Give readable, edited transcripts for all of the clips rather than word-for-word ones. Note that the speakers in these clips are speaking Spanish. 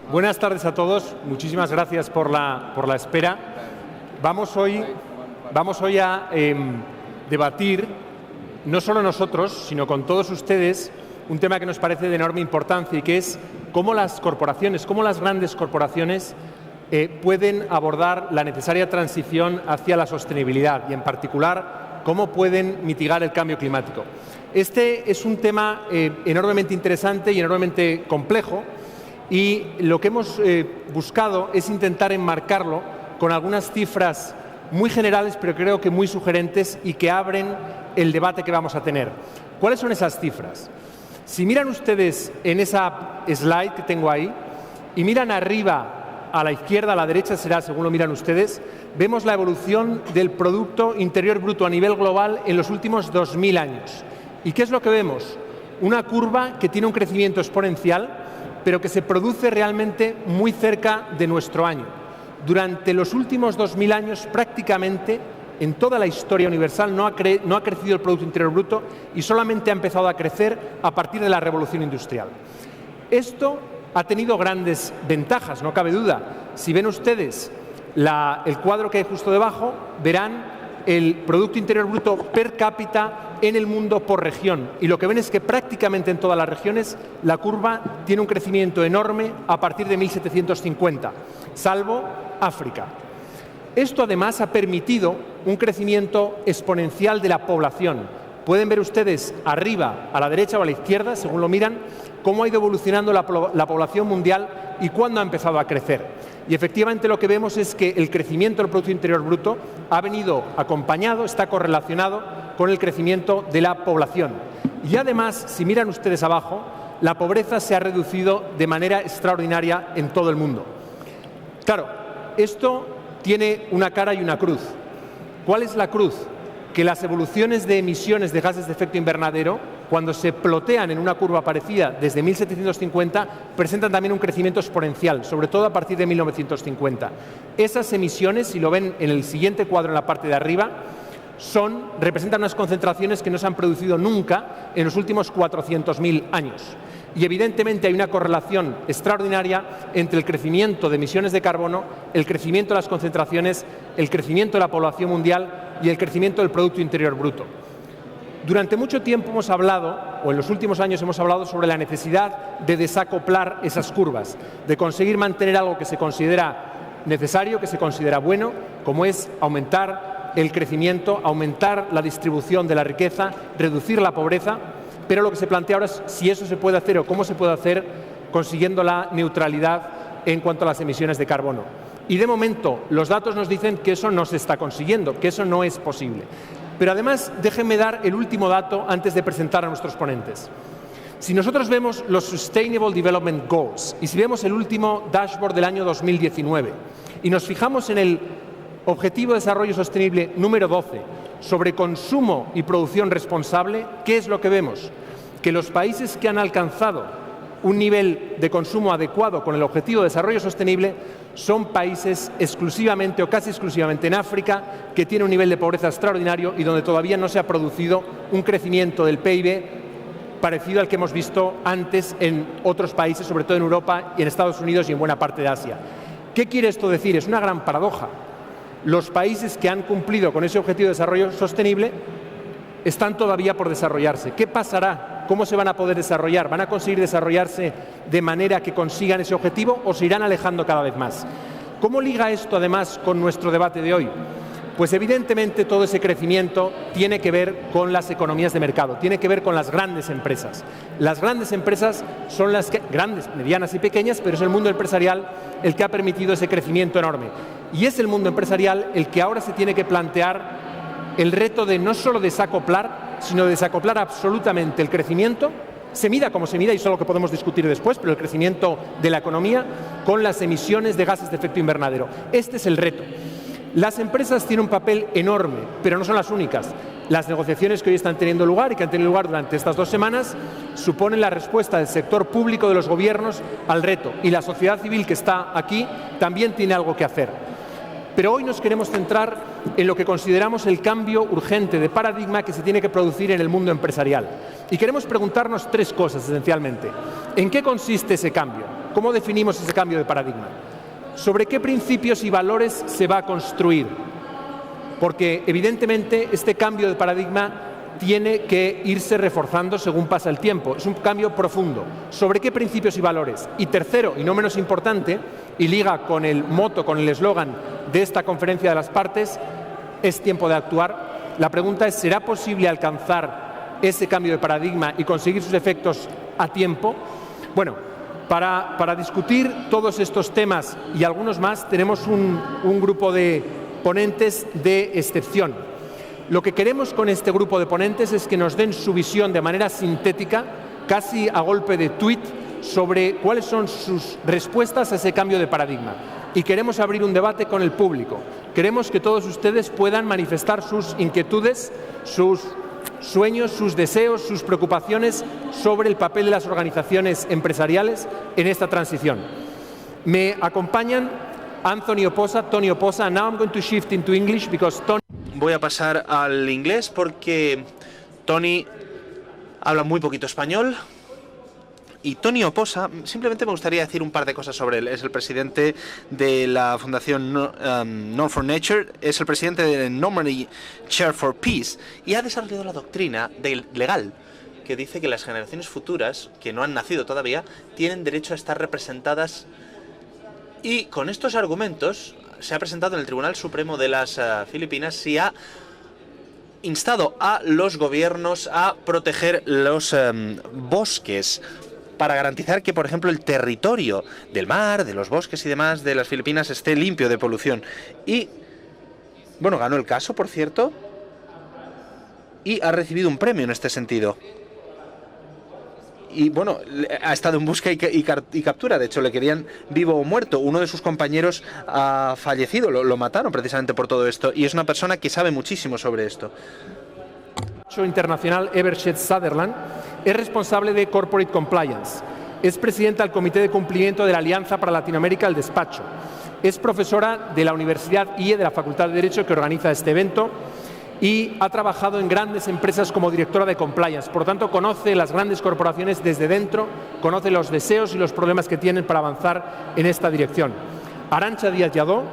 Buenas tardes a todos. Muchísimas gracias por la espera. Vamos hoy a debatir, no solo nosotros, sino con todos ustedes, un tema que nos parece de enorme importancia y que es cómo las grandes corporaciones pueden abordar la necesaria transición hacia la sostenibilidad y, en particular, cómo pueden mitigar el cambio climático. Este es un tema enormemente interesante y enormemente complejo, y lo que hemos buscado es intentar enmarcarlo con algunas cifras muy generales, pero creo que muy sugerentes y que abren el debate que vamos a tener. ¿Cuáles son esas cifras? Si miran ustedes en esa slide que tengo ahí y miran arriba a la izquierda, a la derecha será según lo miran ustedes, vemos la evolución del Producto Interior Bruto a nivel global en los últimos 2000 años. ¿Y qué es lo que vemos? Una curva que tiene un crecimiento exponencial, pero que se produce realmente muy cerca de nuestro año. Durante los últimos 2000 años, prácticamente en toda la historia universal no ha crecido el Producto Interior Bruto y solamente ha empezado a crecer a partir de la Revolución Industrial. Esto ha tenido grandes ventajas, no cabe duda. Si ven ustedes el cuadro que hay justo debajo, verán el Producto Interior Bruto per cápita en el mundo por región. Y lo que ven es que prácticamente en todas las regiones la curva tiene un crecimiento enorme a partir de 1750, salvo África. Esto además ha permitido un crecimiento exponencial de la población. Pueden ver ustedes arriba, a la derecha o a la izquierda, según lo miran, cómo ha ido evolucionando la población mundial y cuándo ha empezado a crecer. Y efectivamente lo que vemos es que el crecimiento del Producto Interior Bruto ha venido acompañado, está correlacionado con el crecimiento de la población. Y además, si miran ustedes abajo, la pobreza se ha reducido de manera extraordinaria en todo el mundo. Claro, esto tiene una cara y una cruz. ¿Cuál es la cruz? Que las evoluciones de emisiones de gases de efecto invernadero, cuando se plotean en una curva parecida desde 1750, presentan también un crecimiento exponencial, sobre todo a partir de 1950. Esas emisiones, si lo ven en el siguiente cuadro en la parte de arriba, representan unas concentraciones que no se han producido nunca en los últimos 400.000 años. Y evidentemente hay una correlación extraordinaria entre el crecimiento de emisiones de carbono, el crecimiento de las concentraciones, el crecimiento de la población mundial y el crecimiento del Producto Interior Bruto. Durante mucho tiempo hemos hablado, o en los últimos años hemos hablado sobre la necesidad de desacoplar esas curvas, de conseguir mantener algo que se considera necesario, que se considera bueno, como es aumentar el crecimiento, aumentar la distribución de la riqueza, reducir la pobreza. Pero lo que se plantea ahora es si eso se puede hacer o cómo se puede hacer consiguiendo la neutralidad en cuanto a las emisiones de carbono. Y de momento los datos nos dicen que eso no se está consiguiendo, que eso no es posible. Pero además déjenme dar el último dato antes de presentar a nuestros ponentes. Si nosotros vemos los Sustainable Development Goals y si vemos el último dashboard del año 2019 y nos fijamos en el Objetivo de Desarrollo Sostenible número 12, sobre consumo y producción responsable, ¿qué es lo que vemos? Que los países que han alcanzado un nivel de consumo adecuado con el Objetivo de Desarrollo Sostenible son países exclusivamente o casi exclusivamente en África, que tiene un nivel de pobreza extraordinario y donde todavía no se ha producido un crecimiento del PIB parecido al que hemos visto antes en otros países, sobre todo en Europa y en Estados Unidos y en buena parte de Asia. ¿Qué quiere esto decir? Es una gran paradoja. Los países que han cumplido con ese Objetivo de Desarrollo Sostenible están todavía por desarrollarse. ¿Qué pasará? ¿Cómo se van a poder desarrollar? ¿Van a conseguir desarrollarse de manera que consigan ese objetivo o se irán alejando cada vez más? ¿Cómo liga esto además con nuestro debate de hoy? Pues evidentemente todo ese crecimiento tiene que ver con las economías de mercado, tiene que ver con las grandes empresas. Las grandes empresas son las que, grandes, medianas y pequeñas, pero es el mundo empresarial el que ha permitido ese crecimiento enorme. Y es el mundo empresarial el que ahora se tiene que plantear el reto de no solo desacoplar, sino de desacoplar absolutamente el crecimiento, se mida como se mida, y eso es lo que podemos discutir después, pero el crecimiento de la economía con las emisiones de gases de efecto invernadero. Este es el reto. Las empresas tienen un papel enorme, pero no son las únicas. Las negociaciones que hoy están teniendo lugar y que han tenido lugar durante estas 2 semanas suponen la respuesta del sector público, de los gobiernos, al reto. Y la sociedad civil que está aquí también tiene algo que hacer. Pero hoy nos queremos centrar en lo que consideramos el cambio urgente de paradigma que se tiene que producir en el mundo empresarial. Y queremos preguntarnos 3 cosas esencialmente. ¿En qué consiste ese cambio? ¿Cómo definimos ese cambio de paradigma? ¿Sobre qué principios y valores se va a construir? Porque evidentemente este cambio de paradigma tiene que irse reforzando según pasa el tiempo. Es un cambio profundo. ¿Sobre qué principios y valores? Y tercero, y no menos importante, y liga con el moto, con el eslogan de esta conferencia de las partes, es tiempo de actuar. La pregunta es, ¿será posible alcanzar ese cambio de paradigma y conseguir sus efectos a tiempo? Bueno, para discutir todos estos temas y algunos más, tenemos un grupo de ponentes de excepción. Lo que queremos con este grupo de ponentes es que nos den su visión de manera sintética, casi a golpe de tuit, sobre cuáles son sus respuestas a ese cambio de paradigma. Y queremos abrir un debate con el público. Queremos que todos ustedes puedan manifestar sus inquietudes, sus sueños, sus deseos, sus preocupaciones sobre el papel de las organizaciones empresariales en esta transición. Me acompañan Anthony Oposa, Tony Oposa. Now I'm going to shift into English because Tony... Voy a pasar al inglés porque Tony habla muy poquito español. Y Tony Oposa, simplemente me gustaría decir un par de cosas sobre él. Es el presidente de la Fundación North for Nature, es el presidente de Normandy Chair for Peace y ha desarrollado la doctrina legal que dice que las generaciones futuras, que no han nacido todavía, tienen derecho a estar representadas. Y con estos argumentos se ha presentado en el Tribunal Supremo de las Filipinas y ha instado a los gobiernos a proteger los bosques para garantizar que, por ejemplo, el territorio del mar, de los bosques y demás de las Filipinas esté limpio de polución. Y, bueno, ganó el caso, por cierto, y ha recibido un premio en este sentido. Y, bueno, ha estado en busca y captura. De hecho, le querían vivo o muerto. Uno de sus compañeros ha fallecido, lo mataron precisamente por todo esto. Y es una persona que sabe muchísimo sobre esto. Internacional Evershed Sutherland es responsable de Corporate Compliance. Es presidenta del Comité de Cumplimiento de la Alianza para Latinoamérica, el despacho. Es profesora de la Universidad IE de la Facultad de Derecho que organiza este evento y ha trabajado en grandes empresas como directora de Compliance. Por lo tanto, conoce las grandes corporaciones desde dentro, conoce los deseos y los problemas que tienen para avanzar en esta dirección. Arantxa Díaz Lladó,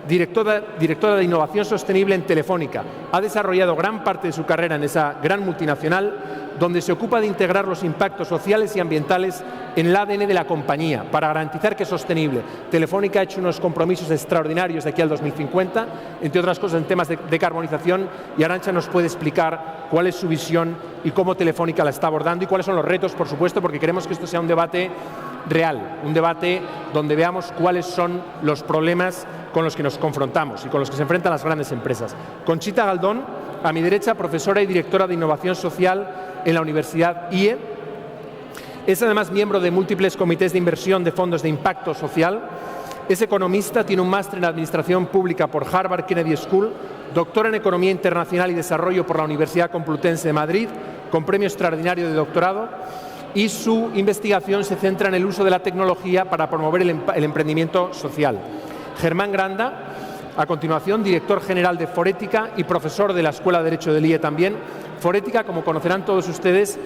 directora de Innovación Sostenible en Telefónica. Ha desarrollado gran parte de su carrera en esa gran multinacional, donde se ocupa de integrar los impactos sociales y ambientales en el ADN de la compañía para garantizar que es sostenible. Telefónica ha hecho unos compromisos extraordinarios de aquí al 2050, entre otras cosas en temas de decarbonización, y Arantxa nos puede explicar cuál es su visión y cómo Telefónica la está abordando y cuáles son los retos, por supuesto, porque queremos que esto sea un debate real, un debate donde veamos cuáles son los problemas con los que nos confrontamos y con los que se enfrentan las grandes empresas. Conchita Galdón, a mi derecha, profesora y directora de Innovación Social en la Universidad IE. Es además miembro de múltiples comités de inversión de fondos de impacto social. Es economista, tiene un máster en Administración Pública por Harvard Kennedy School, doctora en Economía Internacional y Desarrollo por la Universidad Complutense de Madrid, con premio extraordinario de doctorado. Y su investigación se centra en el uso de la tecnología para promover el emprendimiento social. Germán Granda, a continuación, director general de Forética y profesor de la Escuela de Derecho del IE también. Forética, como conocerán todos ustedes,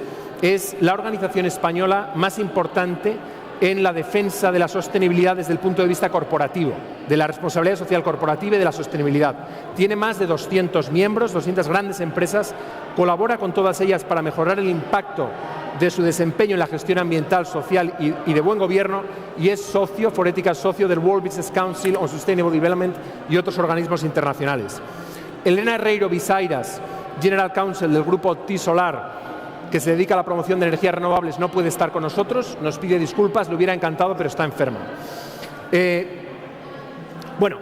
es la organización española más importante en la defensa de la sostenibilidad desde el punto de vista corporativo, de la responsabilidad social corporativa y de la sostenibilidad. Tiene más de 200 miembros, 200 grandes empresas, colabora con todas ellas para mejorar el impacto de su desempeño en la gestión ambiental, social y de buen gobierno, y es socio, Forética es socio del World Business Council on Sustainable Development y otros organismos internacionales. Elena Herreiro Visairas, General Counsel del grupo T-Solar, que se dedica a la promoción de energías renovables, no puede estar con nosotros, nos pide disculpas, le hubiera encantado, pero está enferma. Bueno,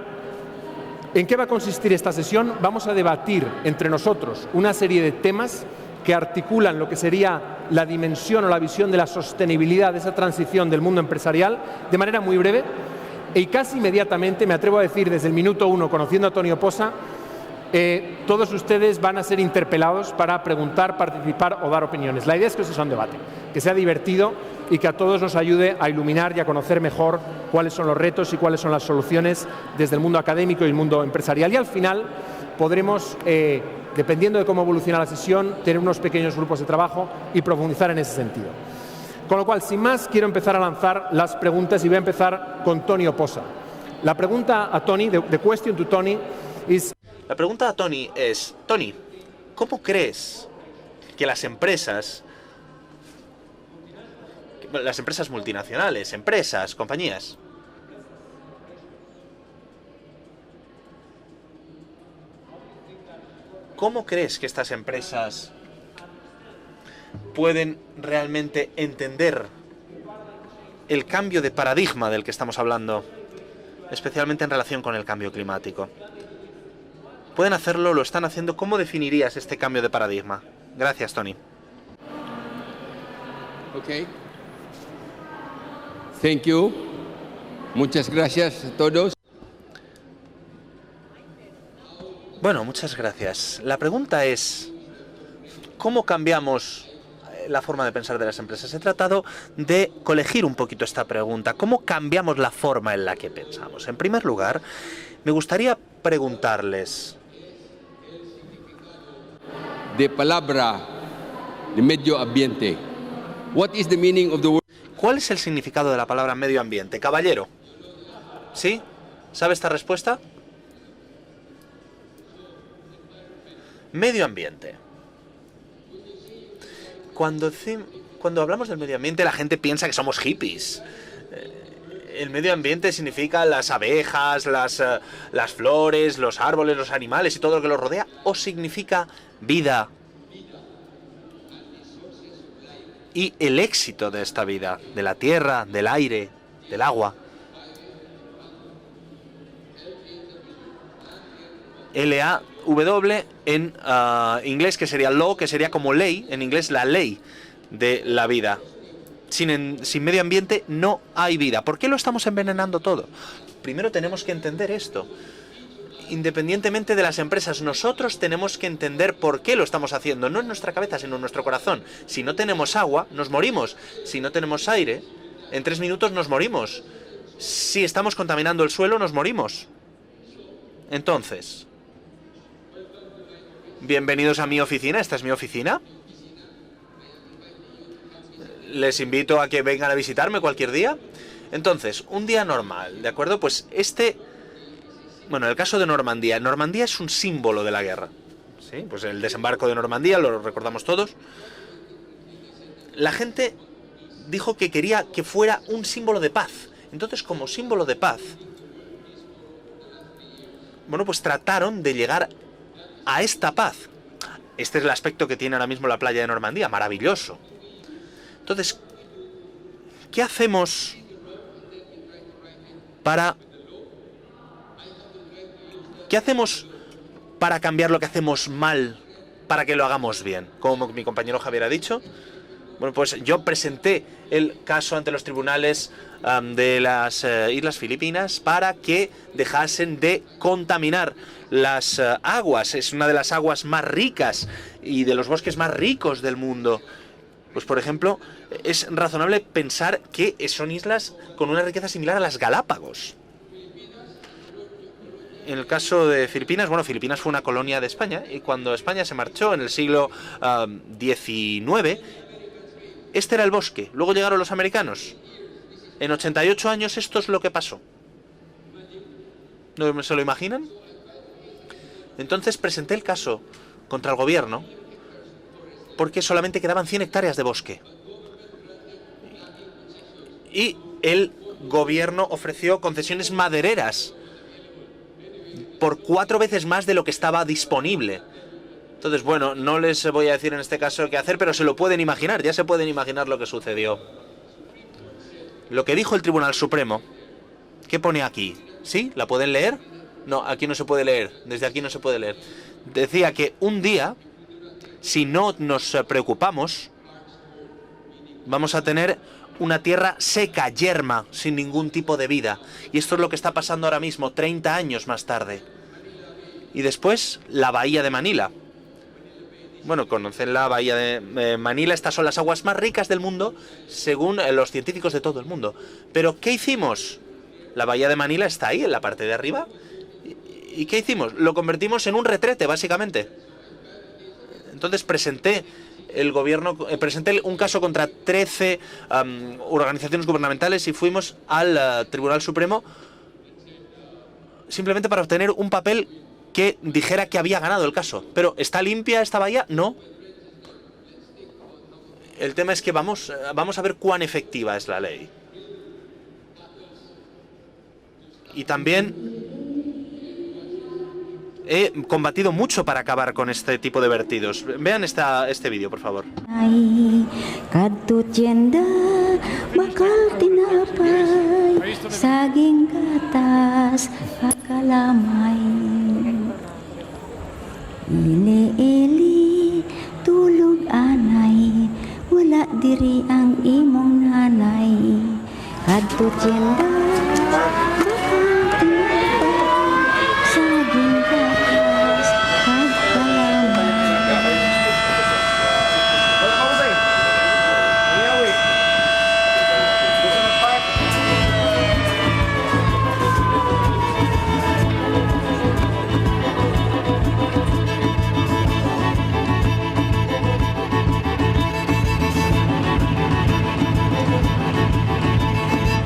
¿en qué va a consistir esta sesión? Vamos a debatir entre nosotros una serie de temas que articulan lo que sería la dimensión o la visión de la sostenibilidad de esa transición del mundo empresarial de manera muy breve y casi inmediatamente, me atrevo a decir desde el minuto 1, conociendo a Tony Oposa, todos ustedes van a ser interpelados para preguntar, participar o dar opiniones. La idea es que eso sea un debate, que sea divertido y que a todos nos ayude a iluminar y a conocer mejor cuáles son los retos y cuáles son las soluciones desde el mundo académico y el mundo empresarial. Y al final podremos, dependiendo de cómo evoluciona la sesión, tener unos pequeños grupos de trabajo y profundizar en ese sentido. Con lo cual, sin más, quiero empezar a lanzar las preguntas y voy a empezar con Tony Oposa. La pregunta a Tony, the question to Tony is... La pregunta a Tony es, Tony, ¿cómo crees que las empresas multinacionales, compañías, ¿cómo crees que estas empresas pueden realmente entender el cambio de paradigma del que estamos hablando, especialmente en relación con el cambio climático? ¿Pueden hacerlo? ¿Lo están haciendo? ¿Cómo definirías este cambio de paradigma? Gracias, Tony. Ok. Thank you. Muchas gracias a todos. Bueno, muchas gracias. La pregunta es, ¿cómo cambiamos la forma de pensar de las empresas? He tratado de colegir un poquito esta pregunta. ¿Cómo cambiamos la forma en la que pensamos? En primer lugar, me gustaría preguntarles... De palabra de medio ambiente. What is the meaning of the word? ¿Cuál es el significado de la palabra medio ambiente? Caballero. ¿Sí? ¿Sabe esta respuesta? Medio ambiente. Cuando hablamos del medio ambiente, la gente piensa que somos hippies. El medio ambiente significa las abejas, las flores, los árboles, los animales y todo lo que los rodea, o significa vida y el éxito de esta vida, de la tierra, del aire, del agua. LAW en inglés, que sería law, que sería como ley, en inglés la ley de la vida. Sin medio ambiente no hay vida. ¿Por qué lo estamos envenenando todo? Primero tenemos que entender esto. Independientemente de las empresas, nosotros tenemos que entender por qué lo estamos haciendo, no en nuestra cabeza, sino en nuestro corazón. Si no tenemos agua, nos morimos. Si no tenemos aire, en 3 minutos nos morimos. Si estamos contaminando el suelo, nos morimos. Entonces, bienvenidos a mi oficina. Esta es mi oficina. Les invito a que vengan a visitarme cualquier día. Entonces, un día normal, ¿de acuerdo? Pues bueno, el caso de Normandía. Normandía es un símbolo de la guerra. ¿Sí? Pues el desembarco de Normandía, lo recordamos todos. La gente dijo que quería que fuera un símbolo de paz. Entonces, como símbolo de paz, bueno, pues trataron de llegar a esta paz. Este es el aspecto que tiene ahora mismo la playa de Normandía, maravilloso. Entonces, ¿qué hacemos para cambiar lo que hacemos mal para que lo hagamos bien? Como mi compañero Javier ha dicho, bueno, pues yo presenté el caso ante los tribunales de las Islas Filipinas para que dejasen de contaminar las aguas. Es una de las aguas más ricas y de los bosques más ricos del mundo. Pues, por ejemplo, es razonable pensar que son islas con una riqueza similar a las Galápagos. En el caso de Filipinas, bueno, Filipinas fue una colonia de España y cuando España se marchó en el siglo XIX, este era el bosque. Luego llegaron los americanos. En 88 años esto es lo que pasó. ¿No se lo imaginan? Entonces presenté el caso contra el gobierno porque solamente quedaban 100 hectáreas de bosque. Y el gobierno ofreció concesiones madereras por 4 veces más de lo que estaba disponible. Entonces, bueno, no les voy a decir en este caso qué hacer, pero se lo pueden imaginar, ya se pueden imaginar lo que sucedió. Lo que dijo el Tribunal Supremo, ¿qué pone aquí? ¿Sí? ¿La pueden leer? No, aquí no se puede leer, desde aquí no se puede leer. Decía que un día, si no nos preocupamos, vamos a tener una tierra seca, yerma, sin ningún tipo de vida. Y esto es lo que está pasando ahora mismo, 30 años más tarde. Y después, la bahía de Manila. Bueno, conocen la bahía de Manila, estas son las aguas más ricas del mundo, según los científicos de todo el mundo. Pero, ¿qué hicimos? La bahía de Manila está ahí, en la parte de arriba. ¿Y qué hicimos? Lo convertimos en un retrete, básicamente. Entonces presenté el gobierno, presenté un caso contra 13 organizaciones gubernamentales y fuimos al Tribunal Supremo simplemente para obtener un papel que dijera que había ganado el caso. Pero ¿está limpia esta bahía? No. El tema es que vamos a ver cuán efectiva es la ley. Y también he combatido mucho para acabar con este tipo de vertidos. Vean este vídeo, por favor. Saging gatas pakalamay Ili-ili tulog anay Wala diri ang imong nanay Kadto tienda bakal tinapay Saging gatas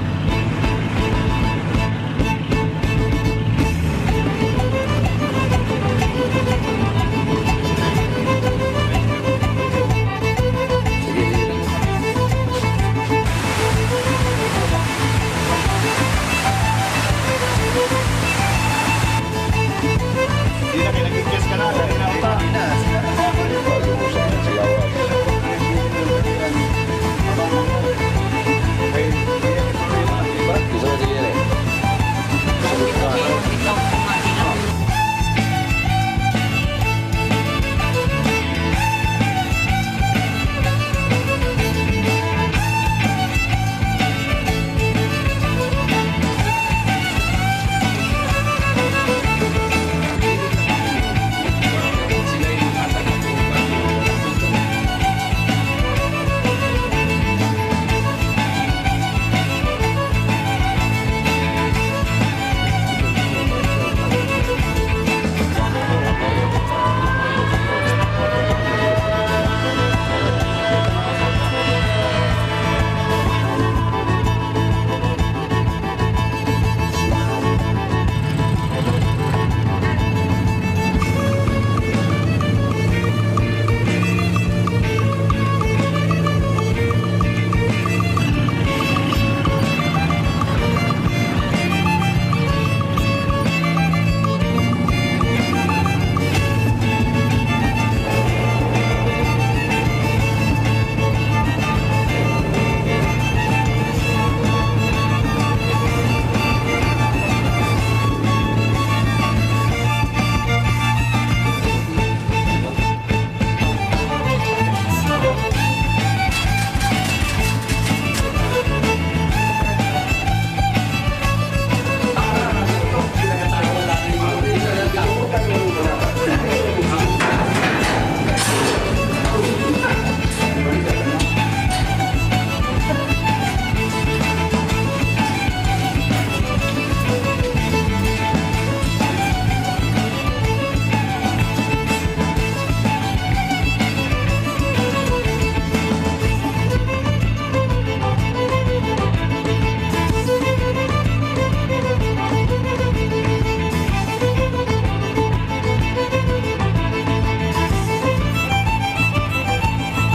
pakalamay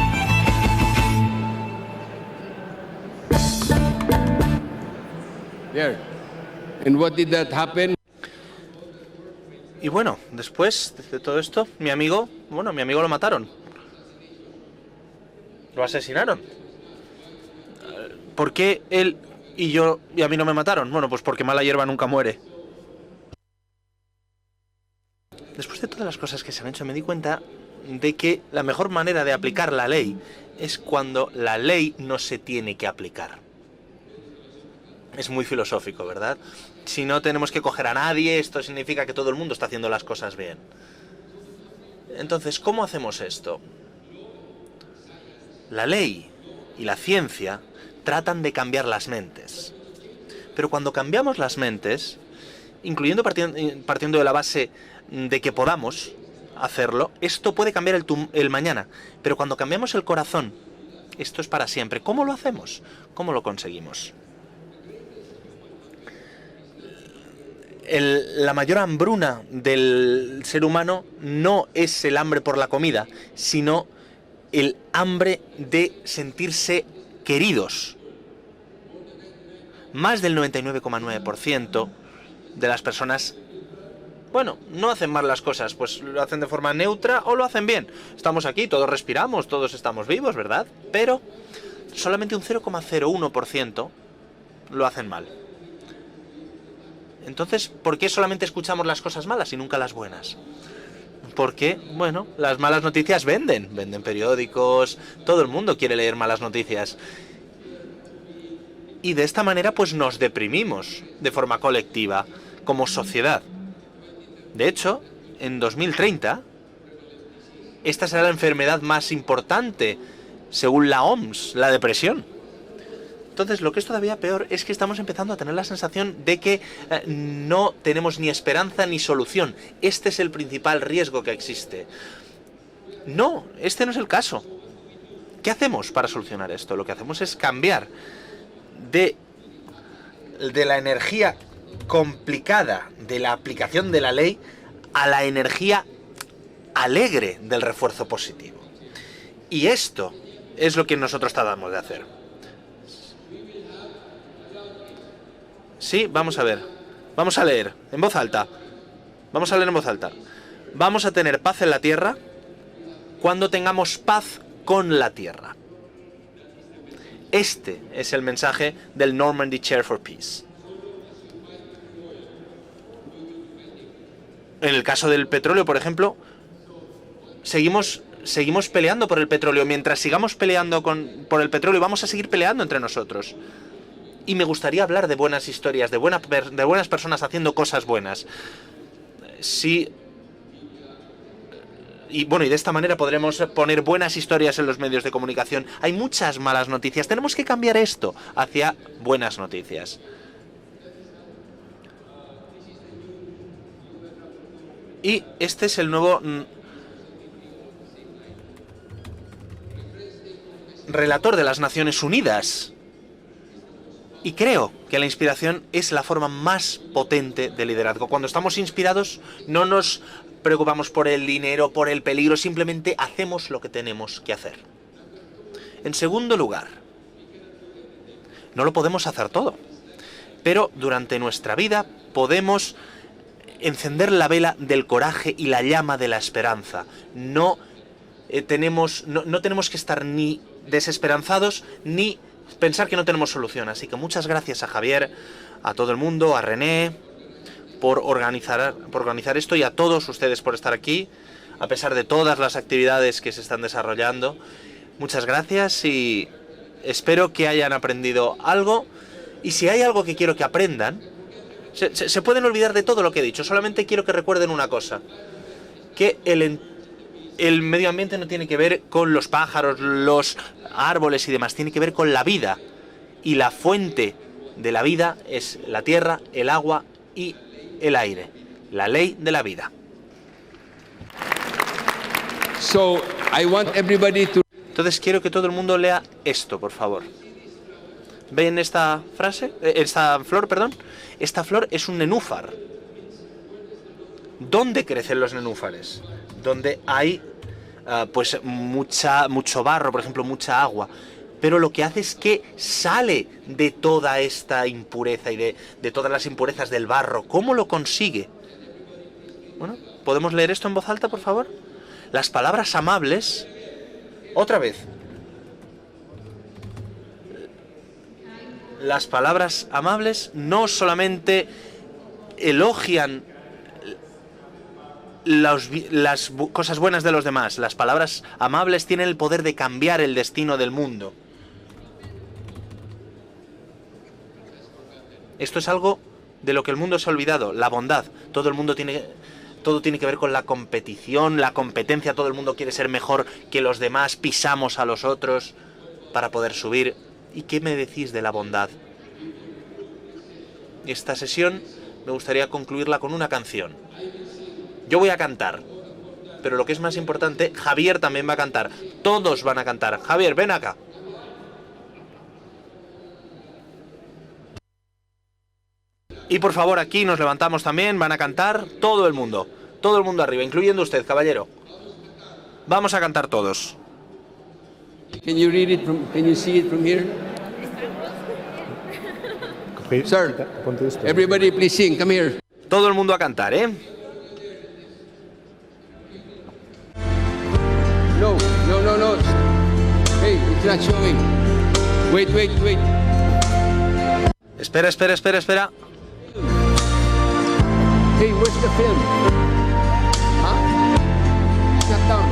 There. And what did that happen? Y bueno, después de todo esto, mi amigo lo mataron. Lo asesinaron. ¿Por qué él y a mí no me mataron? Bueno, pues porque mala hierba nunca muere. Después de todas las cosas que se han hecho, me di cuenta de que la mejor manera de aplicar la ley es cuando la ley no se tiene que aplicar. Es muy filosófico, ¿verdad? Si no tenemos que coger a nadie, esto significa que todo el mundo está haciendo las cosas bien. Entonces, ¿cómo hacemos esto? La ley y la ciencia tratan de cambiar las mentes. Pero cuando cambiamos las mentes, incluyendo partiendo de la base de que podamos, hacerlo, esto puede cambiar el mañana, pero cuando cambiamos el corazón, esto es para siempre. ¿Cómo lo hacemos? ¿Cómo lo conseguimos? La mayor hambruna del ser humano no es el hambre por la comida, sino el hambre de sentirse queridos. Más del 99,9% de las personas, bueno, no hacen mal las cosas, pues lo hacen de forma neutra o lo hacen bien. Estamos aquí, todos respiramos, todos estamos vivos, ¿verdad? Pero solamente un 0,01% lo hacen mal. Entonces, ¿por qué solamente escuchamos las cosas malas y nunca las buenas? Porque, bueno, las malas noticias venden periódicos, todo el mundo quiere leer malas noticias. Y de esta manera, pues nos deprimimos de forma colectiva, como sociedad. De hecho, en 2030, esta será la enfermedad más importante, según la OMS, la depresión. Entonces, lo que es todavía peor es que estamos empezando a tener la sensación de que no tenemos ni esperanza ni solución. Este es el principal riesgo que existe. No, este no es el caso. ¿Qué hacemos para solucionar esto? Lo que hacemos es cambiar de la energía complicada de la aplicación de la ley a la energía alegre del refuerzo positivo. Y esto es lo que nosotros tratamos de hacer. Sí, vamos a ver. Vamos a leer en voz alta. Vamos a leer en voz alta. Vamos a tener paz en la tierra cuando tengamos paz con la tierra. Este es el mensaje del Normandy Chair for Peace. En el caso del petróleo, por ejemplo, seguimos peleando por el petróleo. Mientras sigamos peleando por el petróleo, vamos a seguir peleando entre nosotros. Y me gustaría hablar de buenas historias, de buenas personas haciendo cosas buenas. Sí. Y bueno, y de esta manera podremos poner buenas historias en los medios de comunicación. Hay muchas malas noticias. Tenemos que cambiar esto hacia buenas noticias. Y este es el nuevo relator de las Naciones Unidas. Y creo que la inspiración es la forma más potente de liderazgo. Cuando estamos inspirados, no nos preocupamos por el dinero, por el peligro, simplemente hacemos lo que tenemos que hacer. En segundo lugar, no lo podemos hacer todo, pero durante nuestra vida podemos encender la vela del coraje y la llama de la esperanza. No tenemos que estar ni desesperanzados ni pensar que no tenemos solución. Así que muchas gracias a Javier, a todo el mundo, a René, por organizar esto, y a todos ustedes por estar aquí, a pesar de todas las actividades que se están desarrollando. Muchas gracias y espero que hayan aprendido algo. Y si hay algo que quiero que aprendan, se pueden olvidar de todo lo que he dicho. Solamente quiero que recuerden una cosa, que el medio ambiente no tiene que ver con los pájaros, los árboles y demás, tiene que ver con la vida. Y la fuente de la vida es la tierra, el agua y el aire. La ley de la vida. Entonces quiero que todo el mundo lea esto, por favor. ¿Ven esta frase? Esta flor, perdón. Esta flor es un nenúfar. ¿Dónde crecen los nenúfares? Donde hay pues mucho barro, por ejemplo, mucha agua. Pero lo que hace es que sale de toda esta impureza y de todas las impurezas del barro. ¿Cómo lo consigue? Bueno, ¿podemos leer esto en voz alta, por favor? Las palabras amables. Otra vez. Las palabras amables no solamente elogian las cosas buenas de los demás. Las palabras amables tienen el poder de cambiar el destino del mundo. Esto es algo de lo que el mundo se ha olvidado, la bondad. Todo tiene que ver con la competición, la competencia. Todo el mundo quiere ser mejor que los demás, pisamos a los otros para poder subir. ¿Y qué me decís de la bondad? Esta sesión me gustaría concluirla con una canción. Yo voy a cantar pero lo que es más importante, Javier también va a cantar. Todos van a cantar. Javier, ven acá. Y por favor, aquí nos levantamos también, van a cantar todo el mundo arriba, incluyendo usted, caballero. Vamos a cantar todos. Can you read it from, can you see it from here? Sir, everybody please sing, come here. Todo el mundo a cantar, ¿eh? No. Hey, it's not showing. Wait. Espera. Hey, where's the film? Huh? Shut down.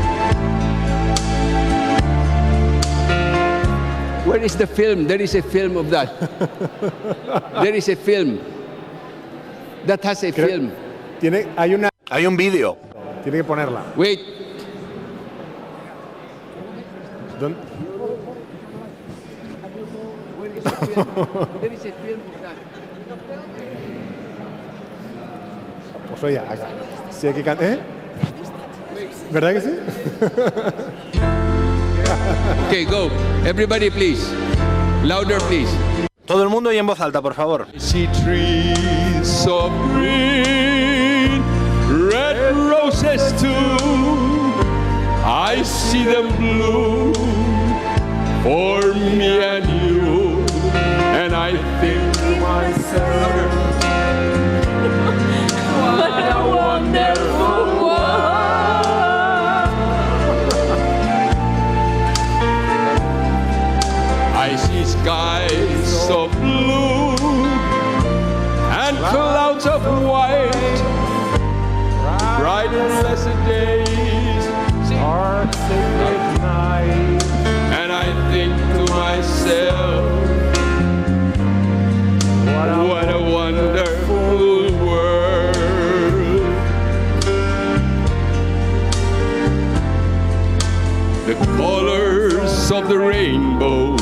Where is the film? There is a film of that. There is a film. That has a film. Hay un vídeo. Tiene que ponerla. Wait. ¿Dónde? Where is the film? There is a film of that. Pues oye, acá. Sí, hay que cantar. ¿Eh? ¿Verdad que sí? Okay, go. Everybody please. Louder please. Todo el mundo y en voz alta, por favor. I see trees of green, red roses too. I see them bloom for me and you. And I think to myself, what a wonderful world. I see skies of blue and clouds of white, bright and blessed days, Our sacred night. and I think to myself, what a wonderful world. The colors of the rainbow,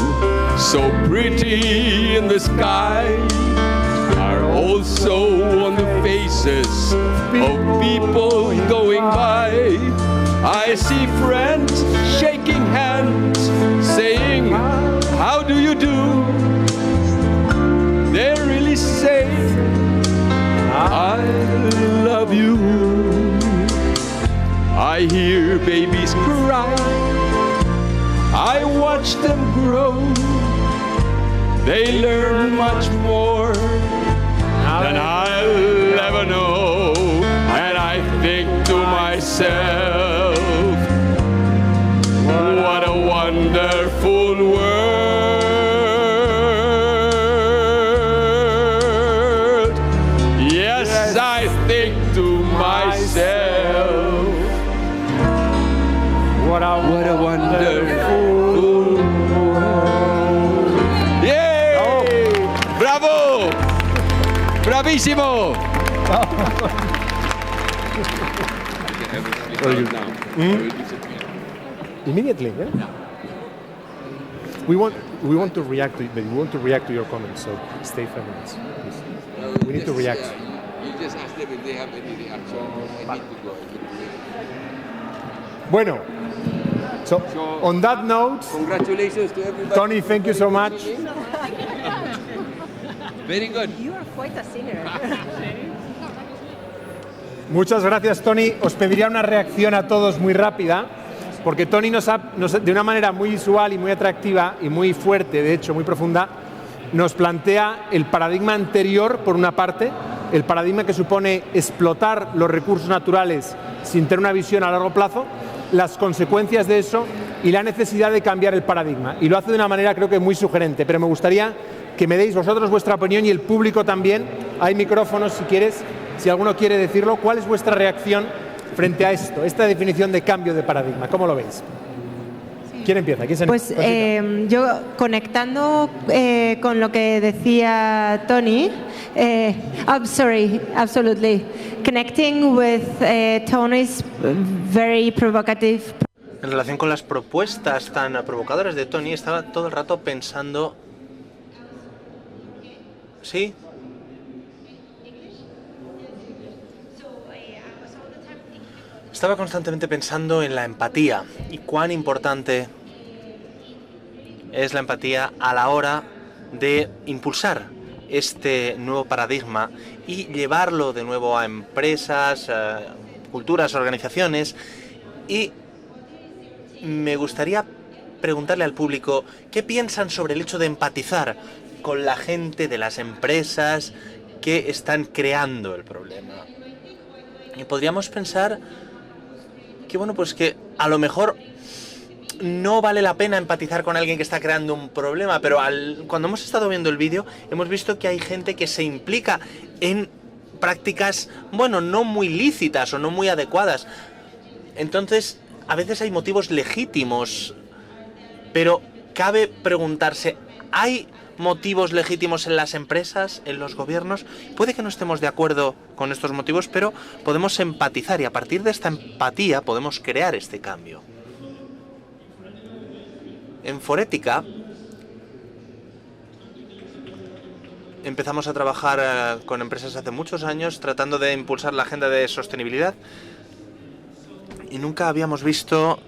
so pretty in the sky, are also on the faces of people going by. I see friends shaking hands, saying, how do you do? They really say, I love you. I hear babies cry, I watch them grow. They learn much more than I'll ever know. And I think to myself, what a wonderful world. Yes, I think to myself, What a wonderful world. ¡Yay! ¡Bravo! ¡Bravísimo! Immediately, yeah? We want to react to your comments, so stay 5 minutes, please. We need to react. You just ask them if they have any reaction. I need to go. Bueno, so on that note, Congratulations to everybody. Tony, thank you so much. Very good. You are quite a singer. Muchas gracias, Tony. Os pediría una reacción a todos muy rápida, porque Tony nos de una manera muy visual y muy atractiva y muy fuerte, de hecho, muy profunda, nos plantea el paradigma anterior, por una parte, el paradigma que supone explotar los recursos naturales sin tener una visión a largo plazo, las consecuencias de eso y la necesidad de cambiar el paradigma. Y lo hace de una manera, creo que muy sugerente, pero me gustaría que me deis vosotros vuestra opinión y el público también. Hay micrófonos si quieres, si alguno quiere decirlo. ¿Cuál es vuestra reacción frente a esto, esta definición de cambio de paradigma? ¿Cómo lo veis? ¿Quién empieza? ¿Quién se Pues yo conectando con lo que decía Tony, I'm sorry, absolutely. Connecting with Tony's very provocative. En relación con las propuestas tan provocadoras de Tony, estaba todo el rato pensando... ¿Sí? Estaba constantemente pensando en la empatía y cuán importante es la empatía a la hora de impulsar este nuevo paradigma y llevarlo de nuevo a empresas, culturas, organizaciones. Y me gustaría preguntarle al público qué piensan sobre el hecho de empatizar con la gente de las empresas que están creando el problema. Y podríamos pensar que, bueno, pues que a lo mejor no vale la pena empatizar con alguien que está creando un problema, pero cuando hemos estado viendo el vídeo hemos visto que hay gente que se implica en prácticas, bueno, no muy lícitas o no muy adecuadas. Entonces, a veces hay motivos legítimos, pero cabe preguntarse, ¿hay motivos legítimos en las empresas, en los gobiernos? Puede que no estemos de acuerdo con estos motivos, pero podemos empatizar y a partir de esta empatía podemos crear este cambio. En Forética empezamos a trabajar con empresas hace muchos años tratando de impulsar la agenda de sostenibilidad y nunca habíamos visto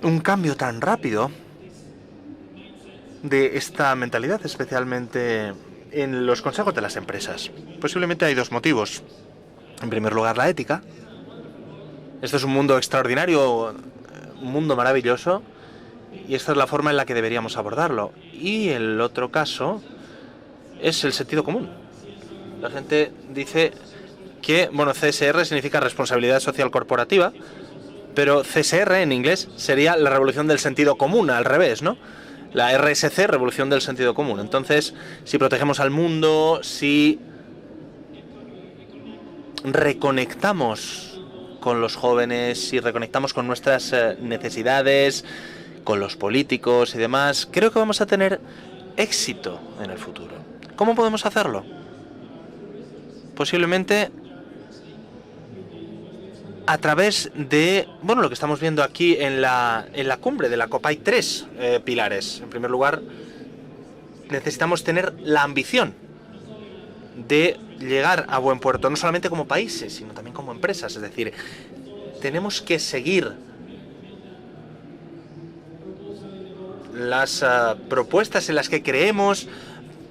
un cambio tan rápido de esta mentalidad, especialmente en los consejos de las empresas. Posiblemente hay dos motivos. En primer lugar, la ética. Esto es un mundo extraordinario, un mundo maravilloso, y esta es la forma en la que deberíamos abordarlo. Y el otro caso es el sentido común. La gente dice que, bueno, CSR significa responsabilidad social corporativa, pero CSR en inglés sería la revolución del sentido común, al revés, ¿no? La RSC, revolución del sentido común. Entonces, si protegemos al mundo, si reconectamos con los jóvenes, si reconectamos con nuestras necesidades, con los políticos y demás, creo que vamos a tener éxito en el futuro. ¿Cómo podemos hacerlo? Posiblemente a través de, bueno, lo que estamos viendo aquí en la cumbre de la COP. Hay tres pilares. En primer lugar, necesitamos tener la ambición de llegar a buen puerto, no solamente como países, sino también como empresas. Es decir, tenemos que seguir las propuestas en las que creemos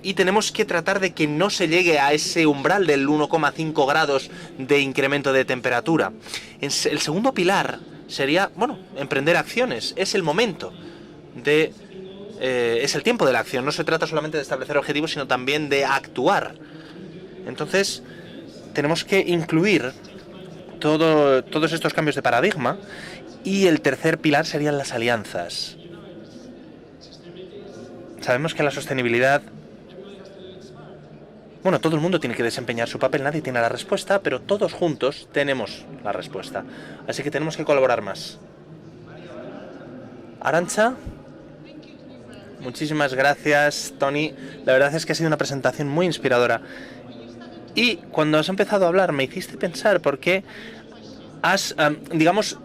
y tenemos que tratar de que no se llegue a ese umbral del 1,5 grados de incremento de temperatura. El segundo pilar sería, bueno, emprender acciones. Es el momento de... es el tiempo de la acción. No se trata solamente de establecer objetivos, sino también de actuar. Entonces, tenemos que incluir todos estos cambios de paradigma. Y el tercer pilar serían las alianzas. Sabemos que la sostenibilidad... Bueno, todo el mundo tiene que desempeñar su papel, nadie tiene la respuesta, pero todos juntos tenemos la respuesta. Así que tenemos que colaborar más. Arantxa, muchísimas gracias, Tony. La verdad es que ha sido una presentación muy inspiradora. Y cuando has empezado a hablar me hiciste pensar por qué has, digamos,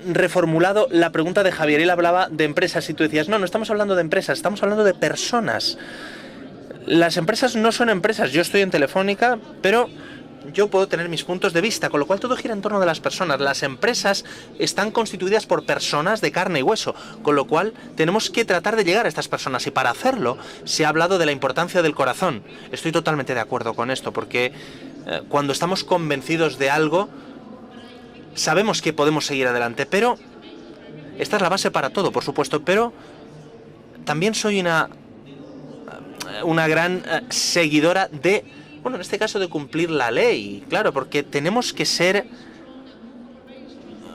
reformulado la pregunta de Javier. Él hablaba de empresas y tú decías, no estamos hablando de empresas, estamos hablando de personas. Las empresas no son empresas. Yo estoy en Telefónica, pero yo puedo tener mis puntos de vista, con lo cual todo gira en torno de las personas. Las empresas están constituidas por personas de carne y hueso, con lo cual tenemos que tratar de llegar a estas personas y para hacerlo se ha hablado de la importancia del corazón. Estoy totalmente de acuerdo con esto, porque cuando estamos convencidos de algo, sabemos que podemos seguir adelante, pero esta es la base para todo, por supuesto, pero también soy una gran seguidora de, bueno, en este caso de cumplir la ley, claro, porque tenemos que ser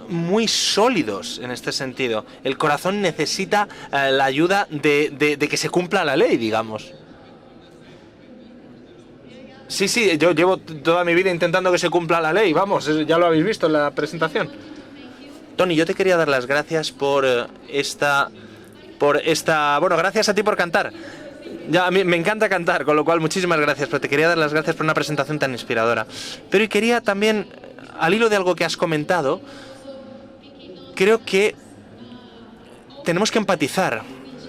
muy sólidos en este sentido. El corazón necesita la ayuda de que se cumpla la ley, digamos. Sí, yo llevo toda mi vida intentando que se cumpla la ley, vamos, ya lo habéis visto en la presentación. Tony, yo te quería dar las gracias por esta, bueno, gracias a ti por cantar. Ya, a mí me encanta cantar, con lo cual muchísimas gracias, pero te quería dar las gracias por una presentación tan inspiradora. Pero y quería también, al hilo de algo que has comentado, creo que tenemos que empatizar,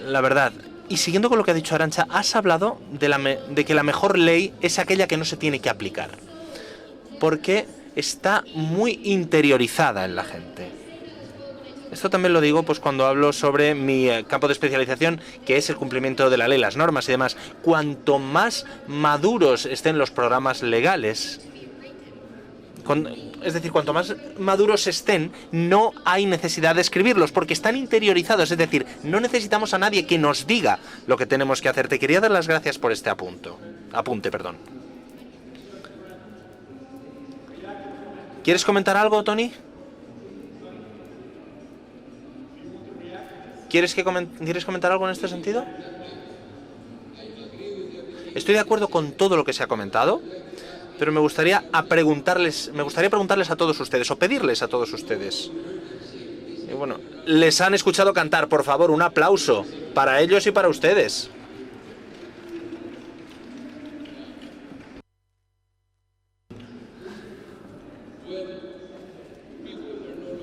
la verdad. Y siguiendo con lo que ha dicho Arantxa, has hablado de que la mejor ley es aquella que no se tiene que aplicar. Porque está muy interiorizada en la gente. Esto también lo digo pues cuando hablo sobre mi campo de especialización, que es el cumplimiento de la ley, las normas y demás. Cuanto más maduros estén los programas legales, es decir, cuanto más maduros estén, no hay necesidad de escribirlos, porque están interiorizados. Es decir, no necesitamos a nadie que nos diga lo que tenemos que hacer. Te quería dar las gracias por este apunte. ¿Quieres comentar algo, Tony? ¿Quieres comentar algo en este sentido? Estoy de acuerdo con todo lo que se ha comentado, pero me gustaría preguntarles a todos ustedes, o pedirles a todos ustedes. Y bueno, les han escuchado cantar, por favor, un aplauso para ellos y para ustedes.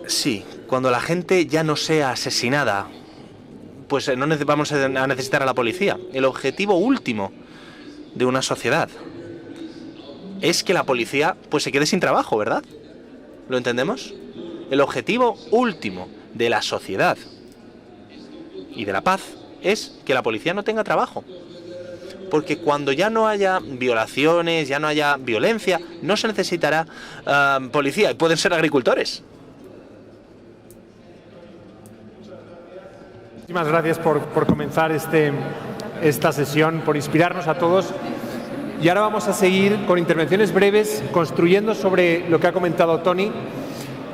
Sí, cuando la gente ya no sea asesinada, pues no vamos a necesitar a la policía. El objetivo último de una sociedad es que la policía pues se quede sin trabajo, ¿verdad? ¿Lo entendemos? El objetivo último de la sociedad y de la paz es que la policía no tenga trabajo. Porque cuando ya no haya violaciones, ya no haya violencia, no se necesitará policía y pueden ser agricultores. Muchísimas gracias por comenzar esta sesión, por inspirarnos a todos. Y ahora vamos a seguir con intervenciones breves, construyendo sobre lo que ha comentado Tony.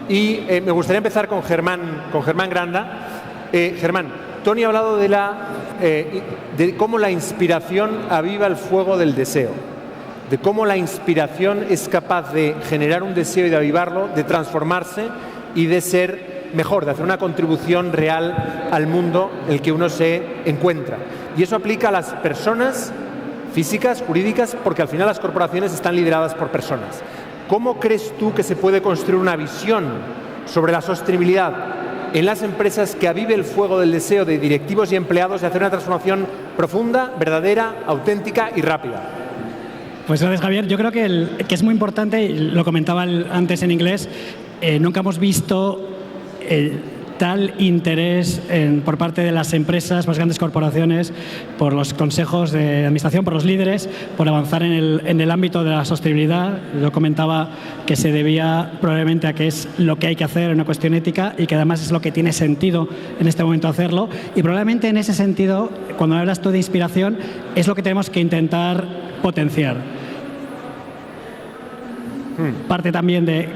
Y me gustaría empezar con Germán Granda. Germán, Tony ha hablado de cómo la inspiración aviva el fuego del deseo, de cómo la inspiración es capaz de generar un deseo y de avivarlo, de transformarse y de ser mejor, de hacer una contribución real al mundo en el que uno se encuentra. Y eso aplica a las personas físicas, jurídicas, porque al final las corporaciones están lideradas por personas. ¿Cómo crees tú que se puede construir una visión sobre la sostenibilidad en las empresas que avive el fuego del deseo de directivos y empleados de hacer una transformación profunda, verdadera, auténtica y rápida? Pues gracias, Javier. Yo creo que es muy importante, y lo comentaba antes en inglés, nunca hemos visto tal interés por parte de las empresas, las grandes corporaciones, por los consejos de administración, por los líderes, por avanzar en el ámbito de la sostenibilidad. Yo comentaba que se debía probablemente a que es lo que hay que hacer en una cuestión ética y que además es lo que tiene sentido en este momento hacerlo. Y probablemente en ese sentido, cuando hablas tú de inspiración, es lo que tenemos que intentar potenciar. Parte también de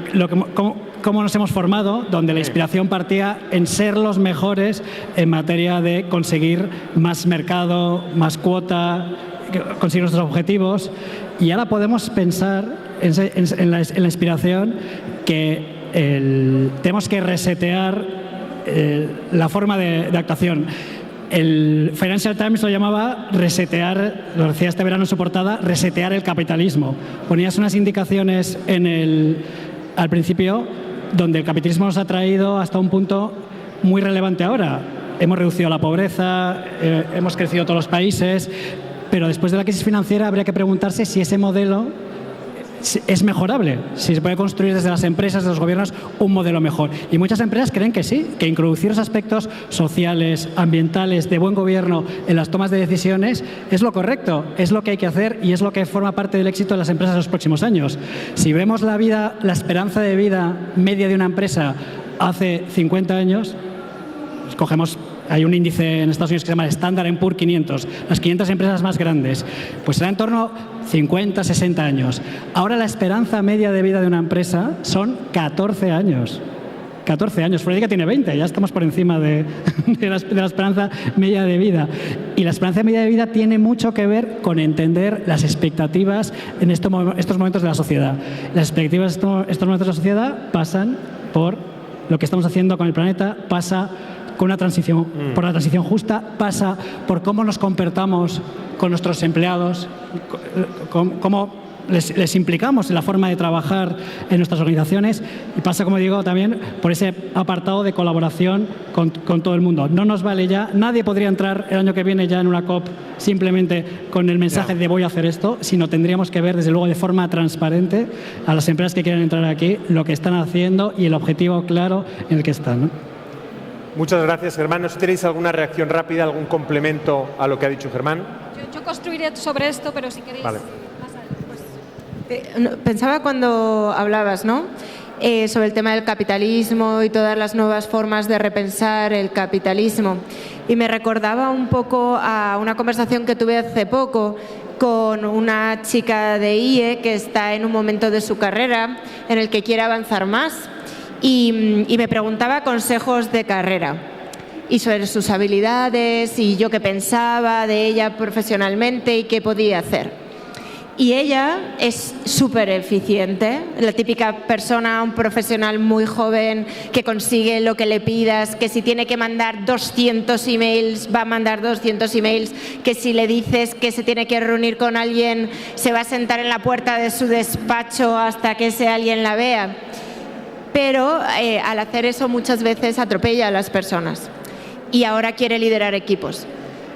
cómo nos hemos formado, donde la inspiración partía en ser los mejores en materia de conseguir más mercado, más cuota, conseguir nuestros objetivos. Y ahora podemos pensar en la inspiración que tenemos que resetear la forma de actuación. El Financial Times lo llamaba resetear, lo decía este verano en su portada, resetear el capitalismo. Ponías unas indicaciones al principio donde el capitalismo nos ha traído hasta un punto muy relevante ahora. Hemos reducido la pobreza, hemos crecido todos los países, pero después de la crisis financiera habría que preguntarse si ese modelo es mejorable, si se puede construir desde las empresas, desde los gobiernos, un modelo mejor. Y muchas empresas creen que sí, que introducir los aspectos sociales, ambientales, de buen gobierno en las tomas de decisiones es lo correcto, es lo que hay que hacer y es lo que forma parte del éxito de las empresas en los próximos años. Si vemos la esperanza de vida media de una empresa hace 50 años, hay un índice en Estados Unidos que se llama el Standard & Poor's 500, las 500 empresas más grandes, pues será en torno a 50, 60 años. Ahora la esperanza media de vida de una empresa son 14 años. 14 años, Freudica tiene 20, ya estamos por encima de la esperanza media de vida. Y la esperanza media de vida tiene mucho que ver con entender las expectativas en estos momentos de la sociedad. Las expectativas en estos momentos de la sociedad pasan por lo que estamos haciendo con el planeta, pasa por la transición justa, pasa por cómo nos comportamos con nuestros empleados, cómo les implicamos en la forma de trabajar en nuestras organizaciones, y pasa, como digo, también por ese apartado de colaboración con todo el mundo. No nos vale ya, nadie podría entrar el año que viene ya en una COP simplemente con el mensaje de voy a hacer esto, sino tendríamos que ver desde luego de forma transparente a las empresas que quieren entrar aquí lo que están haciendo y el objetivo claro en el que están, ¿no? Muchas gracias, Germán. No sé si tenéis alguna reacción rápida, algún complemento a lo que ha dicho Germán. Yo construiré sobre esto, pero si queréis... Vale. Pensaba cuando hablabas, ¿no? Sobre el tema del capitalismo y todas las nuevas formas de repensar el capitalismo. Y me recordaba un poco a una conversación que tuve hace poco con una chica de IE que está en un momento de su carrera en el que quiere avanzar más. Y me preguntaba consejos de carrera y sobre sus habilidades y yo qué pensaba de ella profesionalmente y qué podía hacer. Y ella es súper eficiente, la típica persona, un profesional muy joven que consigue lo que le pidas, que si tiene que mandar 200 emails, va a mandar 200 emails, que si le dices que se tiene que reunir con alguien, se va a sentar en la puerta de su despacho hasta que ese alguien la vea. Pero al hacer eso muchas veces atropella a las personas y ahora quiere liderar equipos.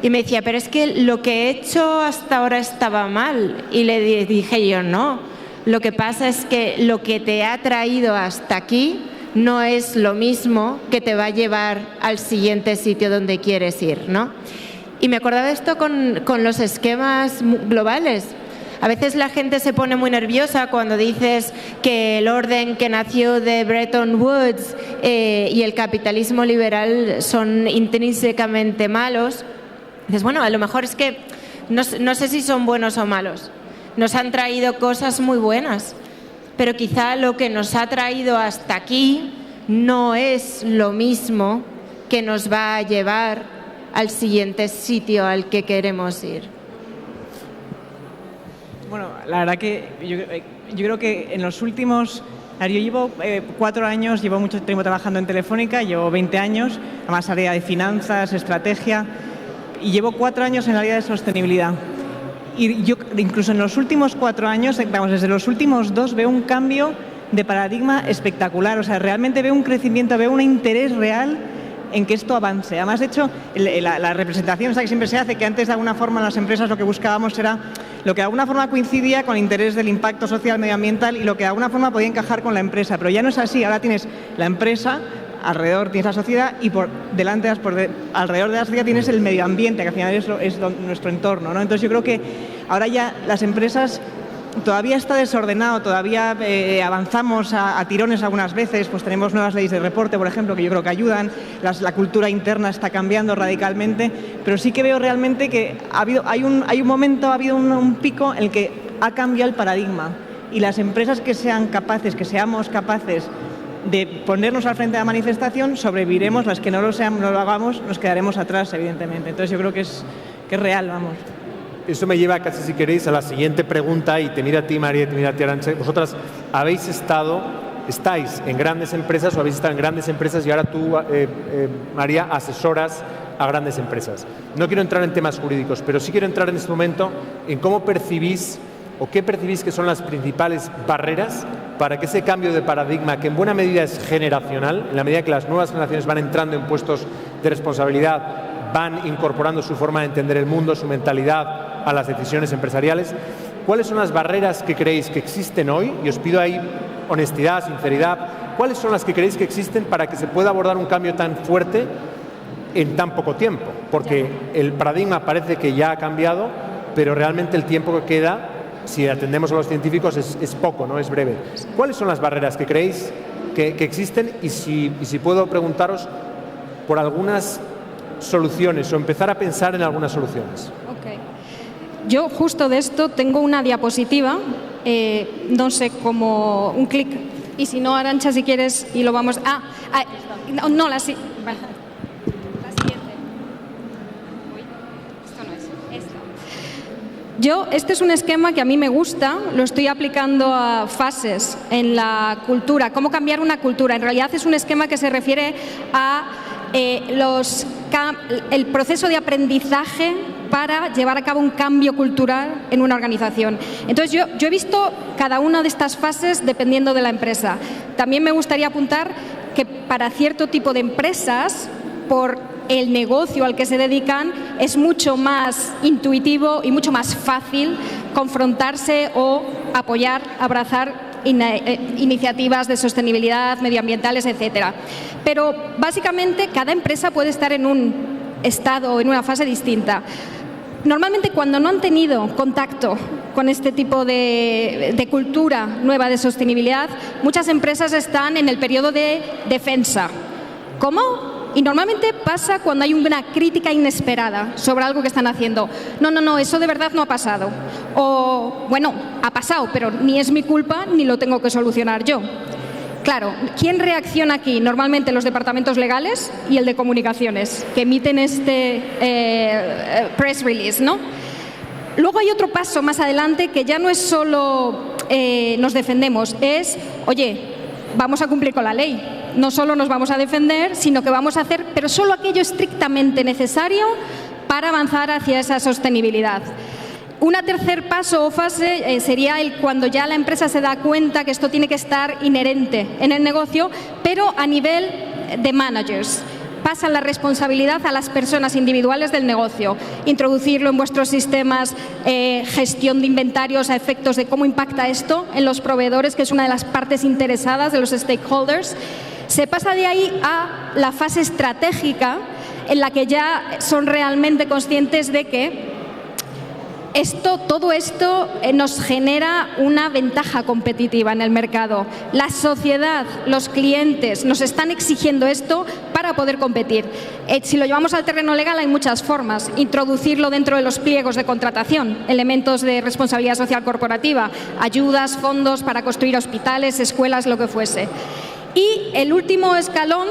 Y me decía, pero es que lo que he hecho hasta ahora estaba mal. Y le dije yo, no, lo que pasa es que lo que te ha traído hasta aquí no es lo mismo que te va a llevar al siguiente sitio donde quieres ir, ¿no? Y me acordaba de esto con los esquemas globales. A veces la gente se pone muy nerviosa cuando dices que el orden que nació de Bretton Woods y el capitalismo liberal son intrínsecamente malos. Dices, bueno, a lo mejor es que no sé si son buenos o malos. Nos han traído cosas muy buenas, pero quizá lo que nos ha traído hasta aquí no es lo mismo que nos va a llevar al siguiente sitio al que queremos ir. Bueno, la verdad que yo creo que en los últimos... Yo llevo 4 años, llevo mucho tiempo trabajando en Telefónica, llevo 20 años, además área de finanzas, estrategia, y llevo 4 años en el área de sostenibilidad. Y yo, incluso en los últimos 4 años, vamos, desde los últimos 2, veo un cambio de paradigma espectacular. O sea, realmente veo un crecimiento, veo un interés real en que esto avance. Además, de hecho, la representación esa que siempre se hace, que antes de alguna forma en las empresas lo que buscábamos era lo que de alguna forma coincidía con el interés del impacto social, medioambiental y lo que de alguna forma podía encajar con la empresa. Pero ya no es así, ahora tienes la empresa, alrededor tienes la sociedad y alrededor de la sociedad tienes el medio ambiente, que al final es nuestro entorno, ¿no? Entonces yo creo que ahora ya las empresas todavía está desordenado, todavía avanzamos a tirones algunas veces, pues tenemos nuevas leyes de reporte, por ejemplo, que yo creo que ayudan, la cultura interna está cambiando radicalmente, pero sí que veo realmente que hay un momento, ha habido un pico en el que ha cambiado el paradigma y las empresas que seamos capaces de ponernos al frente de la manifestación, sobreviviremos, las que no lo hagamos, nos quedaremos atrás, evidentemente. Entonces yo creo que es real, vamos. Eso me lleva casi, si queréis, a la siguiente pregunta, y te mira a ti, María, y te mira a ti, Arantxa. Vosotras estáis en grandes empresas o habéis estado en grandes empresas y ahora tú, María, asesoras a grandes empresas. No quiero entrar en temas jurídicos, pero sí quiero entrar en este momento en cómo percibís o qué percibís que son las principales barreras para que ese cambio de paradigma, que en buena medida es generacional, en la medida que las nuevas generaciones van entrando en puestos de responsabilidad, van incorporando su forma de entender el mundo, su mentalidad a las decisiones empresariales. ¿Cuáles son las barreras que creéis que existen hoy? Y os pido ahí honestidad, sinceridad. ¿Cuáles son las que creéis que existen para que se pueda abordar un cambio tan fuerte en tan poco tiempo? Porque el paradigma parece que ya ha cambiado, pero realmente el tiempo que queda, si atendemos a los científicos, es poco, ¿no? Es breve. ¿Cuáles son las barreras que creéis que existen? Y si puedo preguntaros por algunas soluciones o empezar a pensar en algunas soluciones. Okay. Yo justo de esto tengo una diapositiva, no sé, como un clic, y si no, Arantxa, si quieres, y lo vamos... no, la siguiente. Uy, esto no es, esto. Este es un esquema que a mí me gusta, lo estoy aplicando a fases en la cultura, cómo cambiar una cultura. En realidad es un esquema que se refiere a el proceso de aprendizaje para llevar a cabo un cambio cultural en una organización. Entonces yo he visto cada una de estas fases dependiendo de la empresa. También me gustaría apuntar que para cierto tipo de empresas, por el negocio al que se dedican, es mucho más intuitivo y mucho más fácil confrontarse o apoyar, abrazar iniciativas de sostenibilidad, medioambientales, etcétera. Pero básicamente cada empresa puede estar en un estado o en una fase distinta. Normalmente cuando no han tenido contacto con este tipo de cultura nueva de sostenibilidad, muchas empresas están en el periodo de defensa. ¿Cómo? Y normalmente pasa cuando hay una crítica inesperada sobre algo que están haciendo. No, eso de verdad no ha pasado. O, bueno, ha pasado, pero ni es mi culpa ni lo tengo que solucionar yo. Claro, ¿quién reacciona aquí? Normalmente los departamentos legales y el de comunicaciones, que emiten este press release, ¿no? Luego hay otro paso más adelante que ya no es solo nos defendemos, es, oye, vamos a cumplir con la ley. No solo nos vamos a defender, sino que vamos a hacer, pero solo aquello estrictamente necesario para avanzar hacia esa sostenibilidad. Un tercer paso o fase sería cuando ya la empresa se da cuenta que esto tiene que estar inherente en el negocio, pero a nivel de managers. Pasan la responsabilidad a las personas individuales del negocio, introducirlo en vuestros sistemas, gestión de inventarios a efectos de cómo impacta esto en los proveedores, que es una de las partes interesadas de los stakeholders. Se pasa de ahí a la fase estratégica, en la que ya son realmente conscientes de que todo esto nos genera una ventaja competitiva en el mercado. La sociedad, los clientes nos están exigiendo esto para poder competir. Si lo llevamos al terreno legal hay muchas formas. Introducirlo dentro de los pliegos de contratación, elementos de responsabilidad social corporativa, ayudas, fondos para construir hospitales, escuelas, lo que fuese. Y el último escalón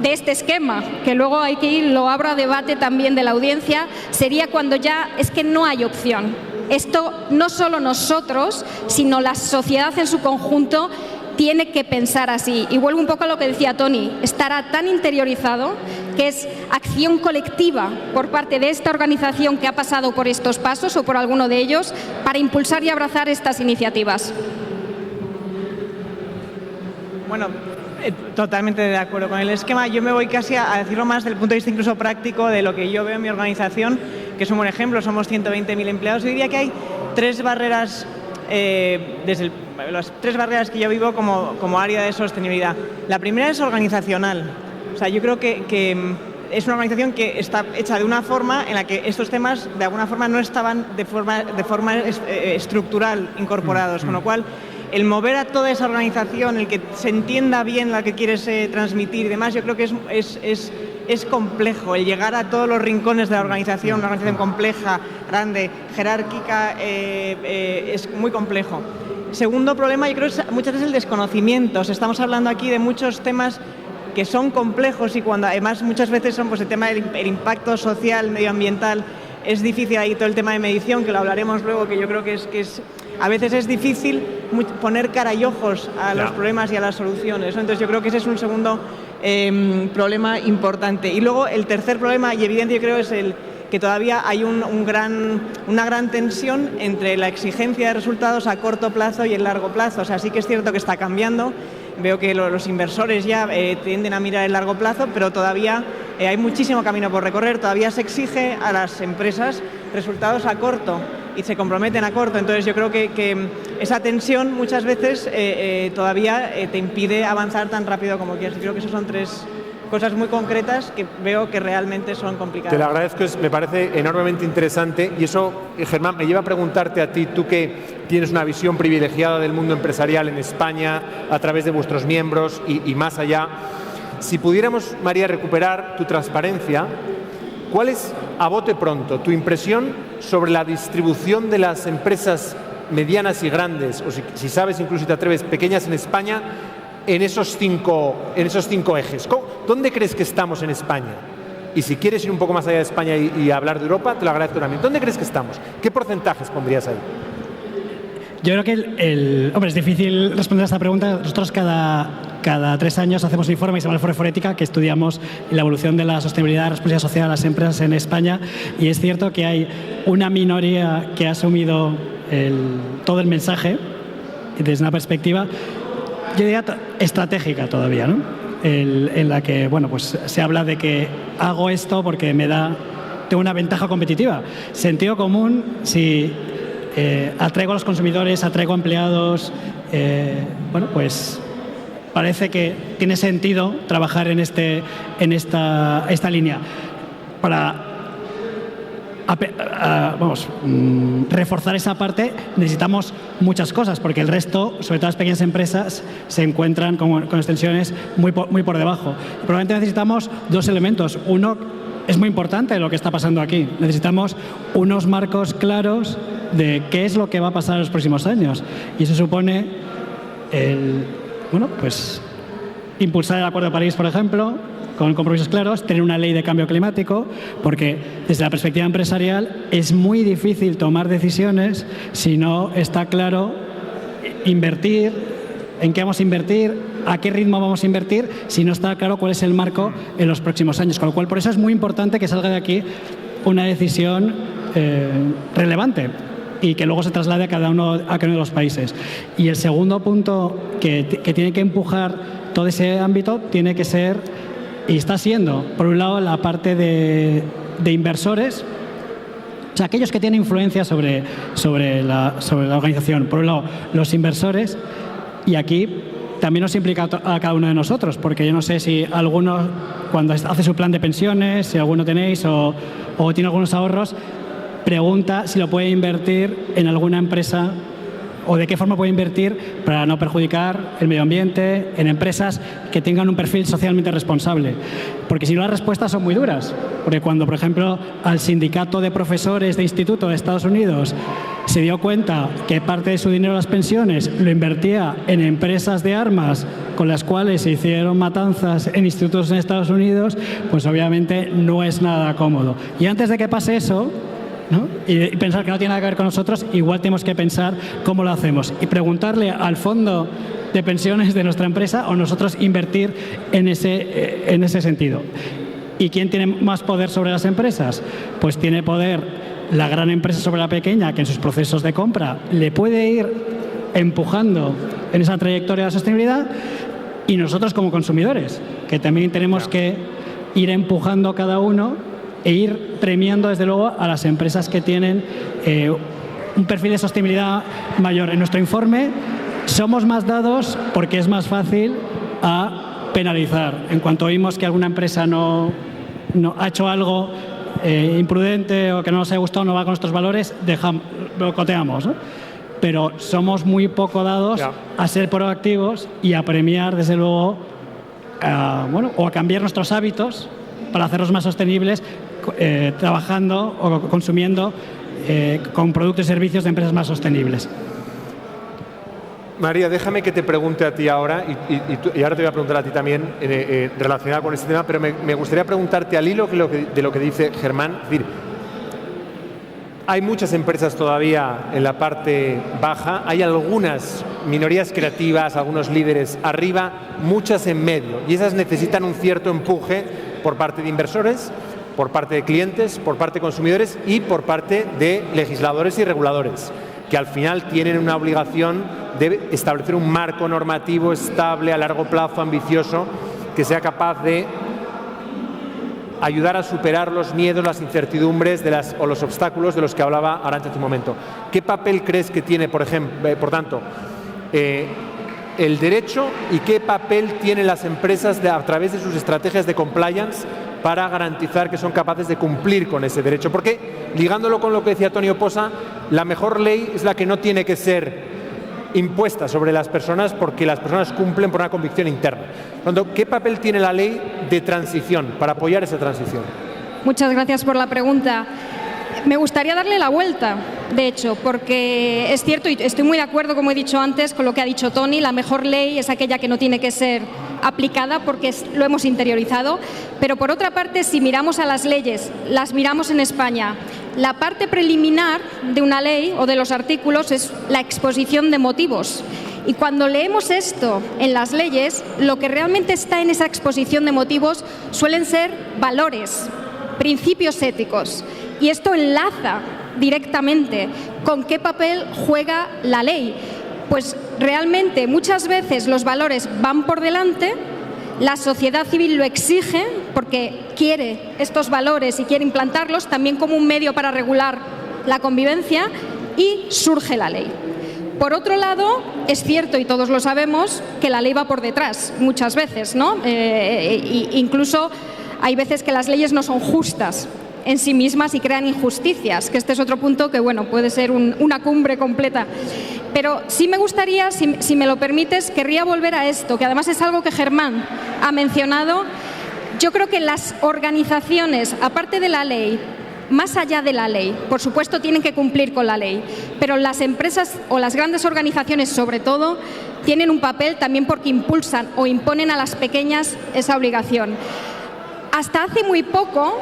de este esquema, que luego hay que ir, lo abro a debate también de la audiencia, sería cuando ya es que no hay opción. Esto no solo nosotros, sino la sociedad en su conjunto tiene que pensar así. Y vuelvo un poco a lo que decía Tony, estará tan interiorizado que es acción colectiva por parte de esta organización que ha pasado por estos pasos o por alguno de ellos para impulsar y abrazar estas iniciativas. Bueno, totalmente de acuerdo con el esquema. Yo me voy casi a decirlo más desde el punto de vista incluso práctico de lo que yo veo en mi organización, que es un buen ejemplo. Somos 120.000 empleados. Yo diría que hay tres barreras, las tres barreras que yo vivo como área de sostenibilidad. La primera es organizacional. O sea, yo creo que es una organización que está hecha de una forma en la que estos temas de alguna forma no estaban de forma estructural incorporados, con lo cual el mover a toda esa organización, el que se entienda bien lo que quieres transmitir y demás, yo creo que es complejo. El llegar a todos los rincones de la organización, una organización compleja, grande, jerárquica, es muy complejo. Segundo problema, yo creo que es muchas veces el desconocimiento. Estamos hablando aquí de muchos temas que son complejos y cuando además muchas veces son pues el tema del impacto social, medioambiental, es difícil ahí todo el tema de medición, que lo hablaremos luego, que yo creo que es a veces es difícil poner cara y ojos a los problemas y a las soluciones, ¿no? Entonces yo creo que ese es un segundo problema importante. Y luego el tercer problema, y evidente yo creo, es el que todavía hay una gran tensión entre la exigencia de resultados a corto plazo y el largo plazo. O sea, sí que es cierto que está cambiando. Veo que los inversores ya tienden a mirar el largo plazo, pero todavía hay muchísimo camino por recorrer. Todavía se exige a las empresas resultados a corto y se comprometen a corto. Entonces yo creo que esa tensión muchas veces todavía te impide avanzar tan rápido como quieres. Creo que esas son tres cosas muy concretas que veo que realmente son complicadas. Te lo agradezco, me parece enormemente interesante y eso, Germán, me lleva a preguntarte a ti, tú que tienes una visión privilegiada del mundo empresarial en España a través de vuestros miembros y más allá. Si pudiéramos, María, recuperar tu transparencia, ¿cuál es, a bote pronto, tu impresión sobre la distribución de las empresas medianas y grandes, o si sabes, incluso si te atreves, pequeñas en España, en esos cinco ejes? ¿Dónde crees que estamos en España? Y si quieres ir un poco más allá de España y hablar de Europa, te lo agradezco también. ¿Dónde crees que estamos? ¿Qué porcentajes pondrías ahí? Yo creo que hombre, es difícil responder a esta pregunta. Nosotros cada cada 3 años hacemos un informe que se llama el Foro de Forética, que estudiamos la evolución de la sostenibilidad y responsabilidad social de las empresas en España, y es cierto que hay una minoría que ha asumido todo el mensaje desde una perspectiva, yo diría, estratégica todavía, ¿no? En la que, bueno, pues se habla de que hago esto porque tengo una ventaja competitiva. Sentido común, si atraigo a los consumidores, atraigo a empleados, bueno, pues parece que tiene sentido trabajar en esta línea. Para reforzar esa parte necesitamos muchas cosas, porque el resto, sobre todo las pequeñas empresas, se encuentran con extensiones muy por debajo. Probablemente necesitamos 2 elementos. Uno es muy importante lo que está pasando aquí. Necesitamos unos marcos claros de qué es lo que va a pasar en los próximos años. Y eso supone impulsar el Acuerdo de París, por ejemplo, con compromisos claros, tener una ley de cambio climático, porque desde la perspectiva empresarial es muy difícil tomar decisiones si no está claro invertir, en qué vamos a invertir, a qué ritmo vamos a invertir, si no está claro cuál es el marco en los próximos años. Con lo cual, por eso es muy importante que salga de aquí una decisión relevante y que luego se traslade a cada uno de los países. Y el segundo punto que tiene que empujar todo ese ámbito tiene que ser, y está siendo, por un lado, la parte de inversores, o sea, aquellos que tienen influencia sobre la organización. Por un lado, los inversores, y aquí también nos implica a cada uno de nosotros, porque yo no sé si alguno, cuando hace su plan de pensiones, si alguno tenéis o tiene algunos ahorros, pregunta si lo puede invertir en alguna empresa o de qué forma puede invertir para no perjudicar el medio ambiente, en empresas que tengan un perfil socialmente responsable. Porque si no, las respuestas son muy duras. Porque cuando, por ejemplo, al sindicato de profesores de instituto de Estados Unidos se dio cuenta que parte de su dinero de las pensiones lo invertía en empresas de armas con las cuales se hicieron matanzas en institutos en Estados Unidos, pues obviamente no es nada cómodo. Y antes de que pase eso, ¿no? Y pensar que no tiene nada que ver con nosotros, igual tenemos que pensar cómo lo hacemos y preguntarle al fondo de pensiones de nuestra empresa o nosotros invertir en ese sentido. ¿Y quién tiene más poder sobre las empresas? Pues tiene poder la gran empresa sobre la pequeña, que en sus procesos de compra le puede ir empujando en esa trayectoria de sostenibilidad, y nosotros como consumidores, que también tenemos que ir empujando cada uno e ir premiando, desde luego, a las empresas que tienen un perfil de sostenibilidad mayor. En nuestro informe somos más dados porque es más fácil a penalizar. En cuanto oímos que alguna empresa no ha hecho algo imprudente o que no nos haya gustado, no va con nuestros valores, boicoteamos, ¿no? Pero somos muy poco dados a ser proactivos y a premiar, desde luego, o a cambiar nuestros hábitos para hacerlos más sostenibles, trabajando o consumiendo con productos y servicios de empresas más sostenibles. María, déjame que te pregunte a ti ahora, y ahora te voy a preguntar a ti también relacionado con este tema, pero me gustaría preguntarte al hilo de lo que dice Germán. Es decir, hay muchas empresas todavía en la parte baja, hay algunas minorías creativas, algunos líderes arriba, muchas en medio, y esas necesitan un cierto empuje por parte de inversores, por parte de clientes, por parte de consumidores y por parte de legisladores y reguladores, que al final tienen una obligación de establecer un marco normativo estable, a largo plazo, ambicioso, que sea capaz de ayudar a superar los miedos, las incertidumbres o los obstáculos de los que hablaba Arantxa hace un momento. ¿Qué papel crees que tiene, por tanto, el derecho, y qué papel tienen las empresas a través de sus estrategias de compliance para garantizar que son capaces de cumplir con ese derecho? Porque, ligándolo con lo que decía Toni Oposa, la mejor ley es la que no tiene que ser impuesta sobre las personas, porque las personas cumplen por una convicción interna. Por lo tanto, ¿qué papel tiene la ley de transición para apoyar esa transición? Muchas gracias por la pregunta. Me gustaría darle la vuelta, de hecho, porque es cierto, y estoy muy de acuerdo, como he dicho antes, con lo que ha dicho Toni. La mejor ley es aquella que no tiene que ser aplicada porque lo hemos interiorizado. Pero por otra parte, si miramos a las leyes, las miramos en España, la parte preliminar de una ley o de los artículos es la exposición de motivos. Y cuando leemos esto en las leyes, lo que realmente está en esa exposición de motivos suelen ser valores, principios éticos. Y esto enlaza directamente con qué papel juega la ley. Pues realmente muchas veces los valores van por delante, la sociedad civil lo exige porque quiere estos valores y quiere implantarlos también como un medio para regular la convivencia, y surge la ley. Por otro lado, es cierto, y todos lo sabemos, que la ley va por detrás muchas veces, ¿no? Incluso hay veces que las leyes no son justas en sí mismas y crean injusticias, que este es otro punto que, bueno, puede ser una cumbre completa. Pero sí me gustaría, si me lo permites, querría volver a esto, que además es algo que Germán ha mencionado. Yo creo que las organizaciones, aparte de la ley, más allá de la ley, por supuesto tienen que cumplir con la ley, pero las empresas o las grandes organizaciones sobre todo tienen un papel también porque impulsan o imponen a las pequeñas esa obligación. Hasta hace muy poco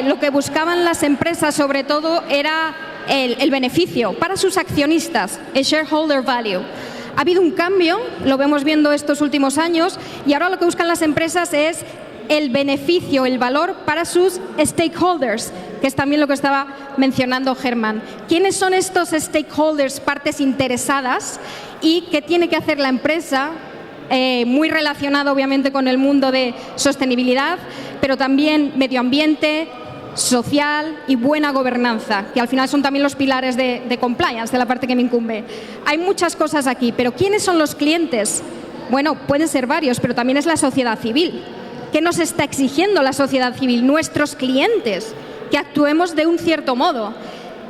lo que buscaban las empresas sobre todo era el beneficio para sus accionistas, el shareholder value. Ha habido un cambio, lo vemos viendo estos últimos años, y ahora lo que buscan las empresas es el beneficio, el valor para sus stakeholders, que es también lo que estaba mencionando Germán. ¿Quiénes son estos stakeholders, partes interesadas, y qué tiene que hacer la empresa? Muy relacionado obviamente con el mundo de sostenibilidad, pero también medio ambiente, social y buena gobernanza, que al final son también los pilares de compliance, de la parte que me incumbe. Hay muchas cosas aquí, pero ¿quiénes son los clientes? Bueno, pueden ser varios, pero también es la sociedad civil. ¿Qué nos está exigiendo la sociedad civil? Nuestros clientes, que actuemos de un cierto modo.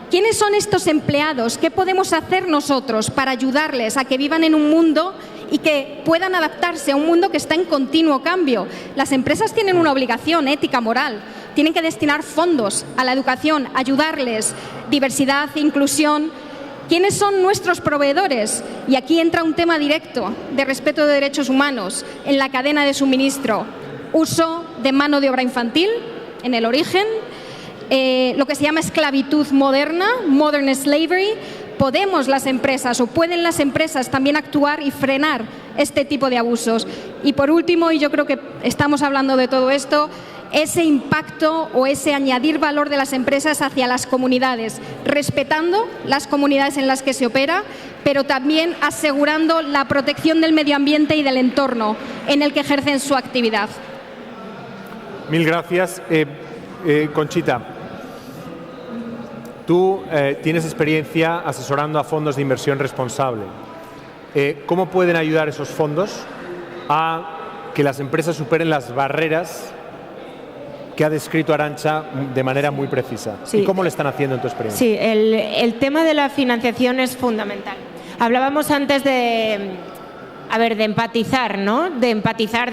¿Quiénes son estos empleados? ¿Qué podemos hacer nosotros para ayudarles a que vivan en un mundo y que puedan adaptarse a un mundo que está en continuo cambio? Las empresas tienen una obligación ética, moral. Tienen que destinar fondos a la educación, ayudarles, diversidad, inclusión. ¿Quiénes son nuestros proveedores? Y aquí entra un tema directo de respeto de derechos humanos en la cadena de suministro. Uso de mano de obra infantil en el origen, lo que se llama esclavitud moderna, modern slavery. Podemos las empresas o pueden las empresas también actuar y frenar este tipo de abusos. Y por último, y yo creo que estamos hablando de todo esto, ese impacto o ese añadir valor de las empresas hacia las comunidades, respetando las comunidades en las que se opera, pero también asegurando la protección del medio ambiente y del entorno en el que ejercen su actividad. Mil gracias. Conchita, tú tienes experiencia asesorando a fondos de inversión responsable. ¿Cómo pueden ayudar esos fondos a que las empresas superen las barreras que ha descrito Arantxa de manera muy precisa? Sí. ¿Y cómo lo están haciendo en tu experiencia? Sí, el tema de la financiación es fundamental. Hablábamos antes de empatizar, ¿no? De empatizar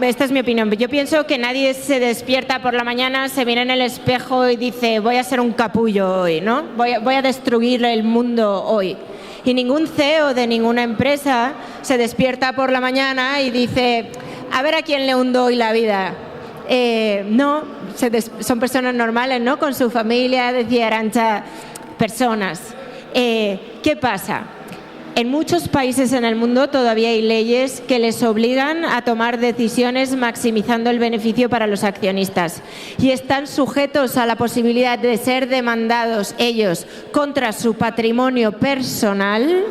esta es mi opinión. Yo pienso que nadie se despierta por la mañana, se mira en el espejo y dice voy a ser un capullo hoy, ¿no? Voy a destruir el mundo hoy. Y ningún CEO de ninguna empresa se despierta por la mañana y dice a ver a quién le hundo hoy la vida. No, son personas normales, ¿no? Con su familia, decía Arantxa, personas. ¿Qué pasa? En muchos países en el mundo todavía hay leyes que les obligan a tomar decisiones maximizando el beneficio para los accionistas y están sujetos a la posibilidad de ser demandados ellos contra su patrimonio personal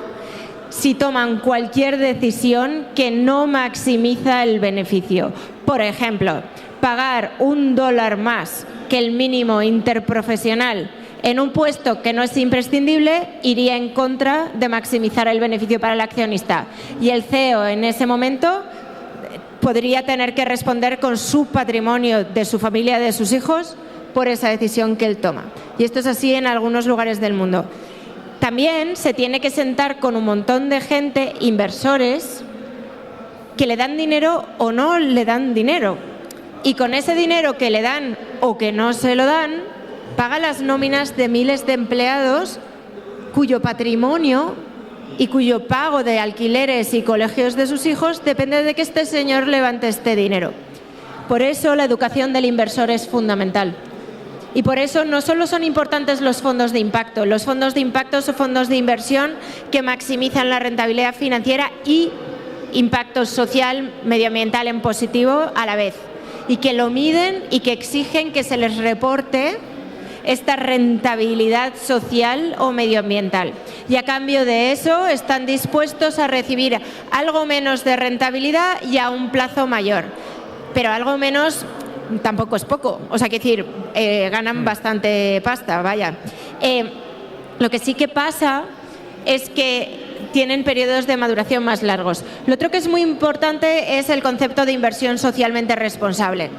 si toman cualquier decisión que no maximiza el beneficio. Por ejemplo, pagar $1 más que el mínimo interprofesional en un puesto que no es imprescindible iría en contra de maximizar el beneficio para el accionista. Y el CEO en ese momento podría tener que responder con su patrimonio de su familia, de sus hijos, por esa decisión que él toma. Y esto es así en algunos lugares del mundo. También se tiene que sentar con un montón de gente, inversores, que le dan dinero o no le dan dinero. Y con ese dinero que le dan o que no se lo dan, paga las nóminas de miles de empleados cuyo patrimonio y cuyo pago de alquileres y colegios de sus hijos depende de que este señor levante este dinero. Por eso la educación del inversor es fundamental. Y por eso no solo son importantes los fondos de impacto son fondos de inversión que maximizan la rentabilidad financiera y impacto social, medioambiental en positivo a la vez, y que lo miden y que exigen que se les reporte esta rentabilidad social o medioambiental. Y a cambio de eso están dispuestos a recibir algo menos de rentabilidad y a un plazo mayor. Pero algo menos tampoco es poco. O sea, quiero decir, ganan bastante pasta, vaya. Lo que sí que pasa es que tienen periodos de maduración más largos. Lo otro que es muy importante es el concepto de inversión socialmente responsable.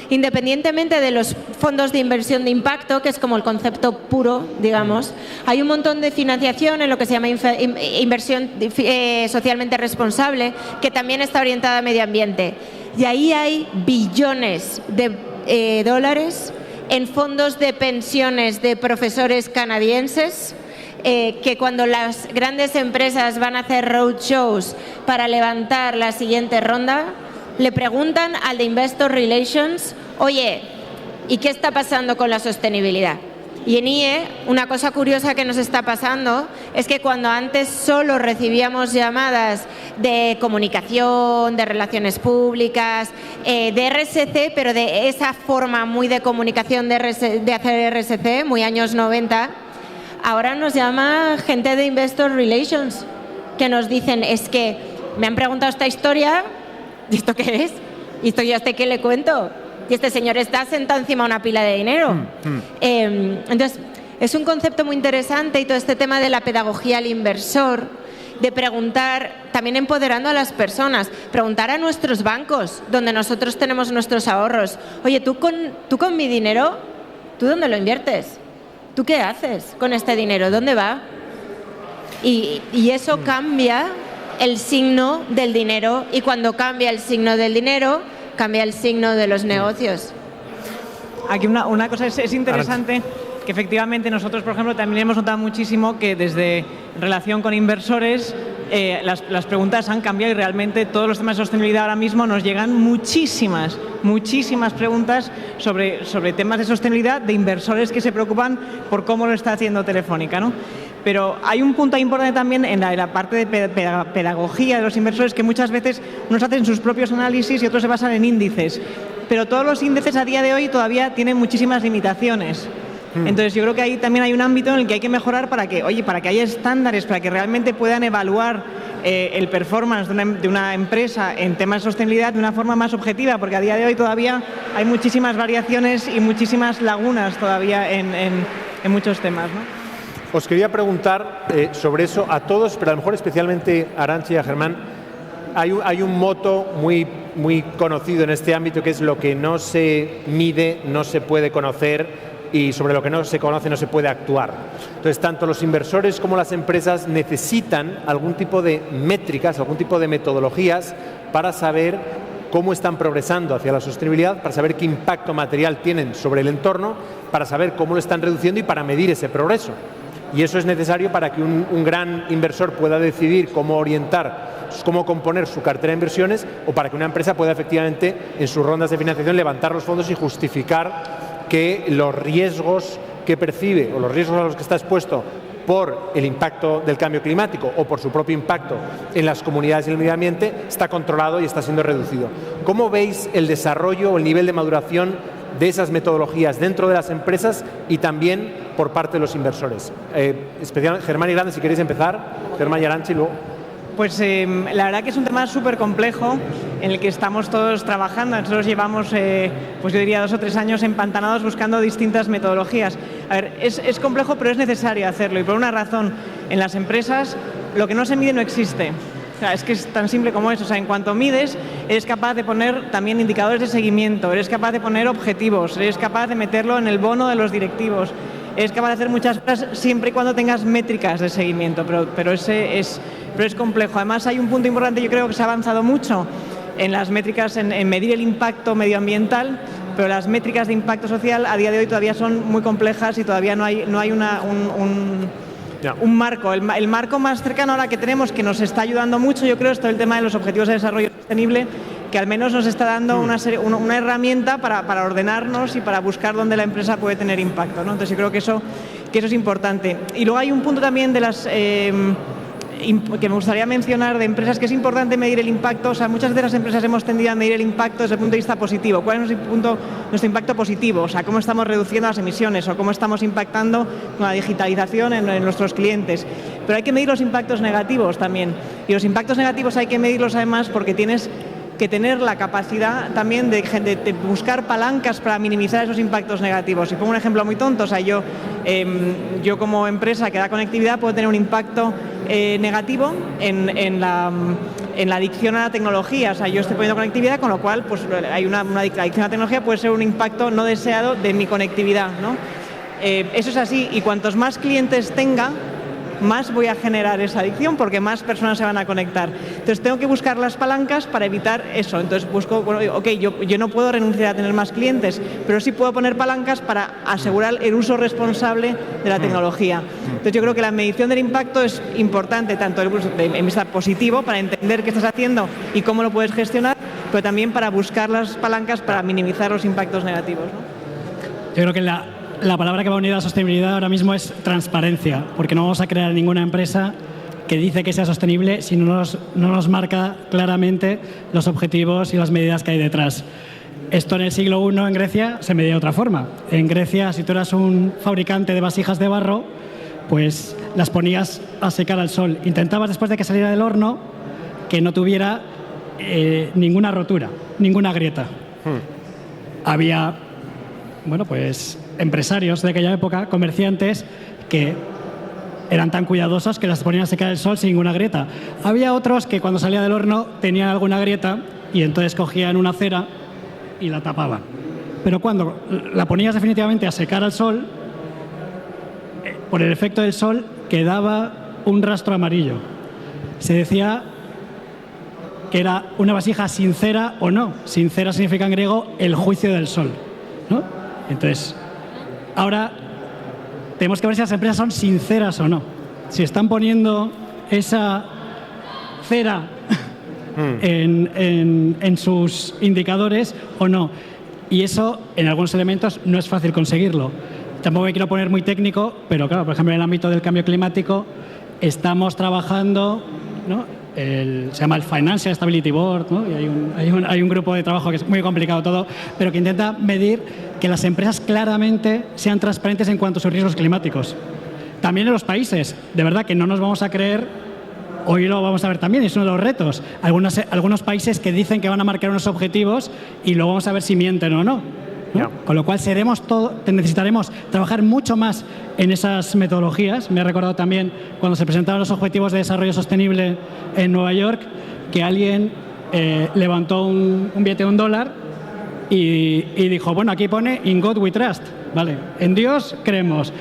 Independientemente de los fondos de inversión de impacto, que es como el concepto puro, digamos, hay un montón de financiación en lo que se llama inversión socialmente responsable, que también está orientada a medio ambiente. Y ahí hay billones de dólares en fondos de pensiones de profesores canadienses, que cuando las grandes empresas van a hacer roadshows para levantar la siguiente ronda, le preguntan al de Investor Relations, oye, ¿y qué está pasando con la sostenibilidad? Y en IE, una cosa curiosa que nos está pasando es que cuando antes solo recibíamos llamadas de comunicación, de relaciones públicas, de RSC, pero de esa forma muy de comunicación de hacer RSC, muy años 90, ahora nos llama gente de Investor Relations que nos dicen, es que me han preguntado esta historia, ¿y esto qué es? ¿Y esto ya qué le cuento? Y este señor está sentado encima de una pila de dinero. Entonces, es un concepto muy interesante, y todo este tema de la pedagogía al inversor, de preguntar, también empoderando a las personas, preguntar a nuestros bancos, donde nosotros tenemos nuestros ahorros, oye, tú con mi dinero, ¿tú dónde lo inviertes? ¿Tú qué haces con este dinero? ¿Dónde va? Y eso cambia el signo del dinero, y cuando cambia el signo del dinero, cambia el signo de los negocios. Aquí una cosa es interesante, que efectivamente nosotros, por ejemplo, también hemos notado muchísimo que desde relación con inversores las preguntas han cambiado, y realmente todos los temas de sostenibilidad ahora mismo nos llegan muchísimas preguntas sobre temas de sostenibilidad de inversores que se preocupan por cómo lo está haciendo Telefónica, ¿no? Pero hay un punto importante también en la parte de pedagogía de los inversores, que muchas veces unos hacen sus propios análisis y otros se basan en índices. Pero todos los índices a día de hoy todavía tienen muchísimas limitaciones. Entonces yo creo que ahí también hay un ámbito en el que hay que mejorar para que haya estándares, para que realmente puedan evaluar el performance de una empresa en temas de sostenibilidad de una forma más objetiva, porque a día de hoy todavía hay muchísimas variaciones y muchísimas lagunas todavía en muchos temas, ¿no? Os quería preguntar sobre eso a todos, pero a lo mejor especialmente a Arantxa y a Germán. Hay un moto muy conocido en este ámbito, que es: lo que no se mide no se puede conocer, y sobre lo que no se conoce no se puede actuar. Entonces, tanto los inversores como las empresas necesitan algún tipo de métricas, algún tipo de metodologías para saber cómo están progresando hacia la sostenibilidad, para saber qué impacto material tienen sobre el entorno, para saber cómo lo están reduciendo y para medir ese progreso. Y eso es necesario para que un gran inversor pueda decidir cómo orientar, cómo componer su cartera de inversiones, o para que una empresa pueda efectivamente en sus rondas de financiación levantar los fondos y justificar que los riesgos que percibe o los riesgos a los que está expuesto por el impacto del cambio climático o por su propio impacto en las comunidades y el medio ambiente está controlado y está siendo reducido. ¿Cómo veis el desarrollo o el nivel de maduración de esas metodologías dentro de las empresas y también por parte de los inversores? Especialmente Germán y Grande, si queréis empezar. Germán y Arantxa, y luego. Pues la verdad que es un tema súper complejo en el que estamos todos trabajando. Nosotros llevamos, pues yo diría, 2 o 3 años empantanados buscando distintas metodologías. A ver, es complejo, pero es necesario hacerlo, y por una razón: en las empresas lo que no se mide no existe. O sea, es que es tan simple como eso. O sea, en cuanto mides, eres capaz de poner también indicadores de seguimiento, eres capaz de poner objetivos, eres capaz de meterlo en el bono de los directivos, eres capaz de hacer muchas cosas siempre y cuando tengas métricas de seguimiento, pero es complejo. Además, hay un punto importante, yo creo que se ha avanzado mucho en las métricas, en medir el impacto medioambiental, pero las métricas de impacto social a día de hoy todavía son muy complejas y todavía no hay un marco. El marco más cercano ahora que tenemos, que nos está ayudando mucho, yo creo, es todo el tema de los objetivos de desarrollo sostenible, que al menos nos está dando una herramienta para ordenarnos y para buscar dónde la empresa puede tener impacto, ¿no? Entonces yo creo que eso es importante. Y luego hay un punto también de las que me gustaría mencionar de empresas, que es importante medir el impacto. O sea, muchas de las empresas hemos tendido a medir el impacto desde el punto de vista positivo. ¿Cuál es nuestro impacto positivo? O sea, cómo estamos reduciendo las emisiones o cómo estamos impactando con la digitalización en nuestros clientes. Pero hay que medir los impactos negativos también. Y los impactos negativos hay que medirlos además porque tienes que tener la capacidad también de buscar palancas para minimizar esos impactos negativos. Y pongo un ejemplo muy tonto, o sea, yo como empresa que da conectividad puedo tener un impacto negativo en la adicción a la tecnología. O sea, yo estoy poniendo conectividad, con lo cual pues hay una adicción a la tecnología, puede ser un impacto no deseado de mi conectividad, ¿no? Eso es así, y cuantos más clientes tenga, más voy a generar esa adicción porque más personas se van a conectar. Entonces tengo que buscar las palancas para evitar eso. Entonces busco, yo no puedo renunciar a tener más clientes, pero sí puedo poner palancas para asegurar el uso responsable de la tecnología. Entonces yo creo que la medición del impacto es importante, tanto en vista positivo, para entender qué estás haciendo y cómo lo puedes gestionar, pero también para buscar las palancas para minimizar los impactos negativos, ¿no? Yo creo que la palabra que va unida a la sostenibilidad ahora mismo es transparencia, porque no vamos a crear ninguna empresa que dice que sea sostenible si no nos marca claramente los objetivos y las medidas que hay detrás. Esto en el siglo I en Grecia se medía de otra forma. En Grecia, si tú eras un fabricante de vasijas de barro, pues las ponías a secar al sol. Intentabas, después de que saliera del horno, que no tuviera ninguna rotura, ninguna grieta. Había, pues empresarios de aquella época, comerciantes, que eran tan cuidadosos que las ponían a secar el sol sin ninguna grieta. Había otros que cuando salía del horno tenían alguna grieta y entonces cogían una cera y la tapaban. Pero cuando la ponías definitivamente a secar al sol, por el efecto del sol quedaba un rastro amarillo. Se decía que era una vasija sincera o no. Sincera significa en griego el juicio del sol, ¿no? Entonces, ahora tenemos que ver si las empresas son sinceras o no. Si están poniendo esa cera en sus indicadores o no. Y eso, en algunos elementos, no es fácil conseguirlo. Tampoco me quiero poner muy técnico, pero claro, por ejemplo, en el ámbito del cambio climático estamos trabajando, ¿no? Se llama el Financial Stability Board, ¿no? Y hay un grupo de trabajo que es muy complicado todo, pero que intenta medir que las empresas claramente sean transparentes en cuanto a sus riesgos climáticos. También en los países, de verdad que no nos vamos a creer, hoy lo vamos a ver también, es uno de los retos. Algunos países que dicen que van a marcar unos objetivos y luego vamos a ver si mienten o no. ¿No? Con lo cual necesitaremos trabajar mucho más en esas metodologías. Me he recordado también cuando se presentaron los Objetivos de Desarrollo Sostenible en Nueva York, que alguien levantó un billete de $1 y dijo, bueno, aquí pone In God We Trust, ¿vale? En Dios creemos,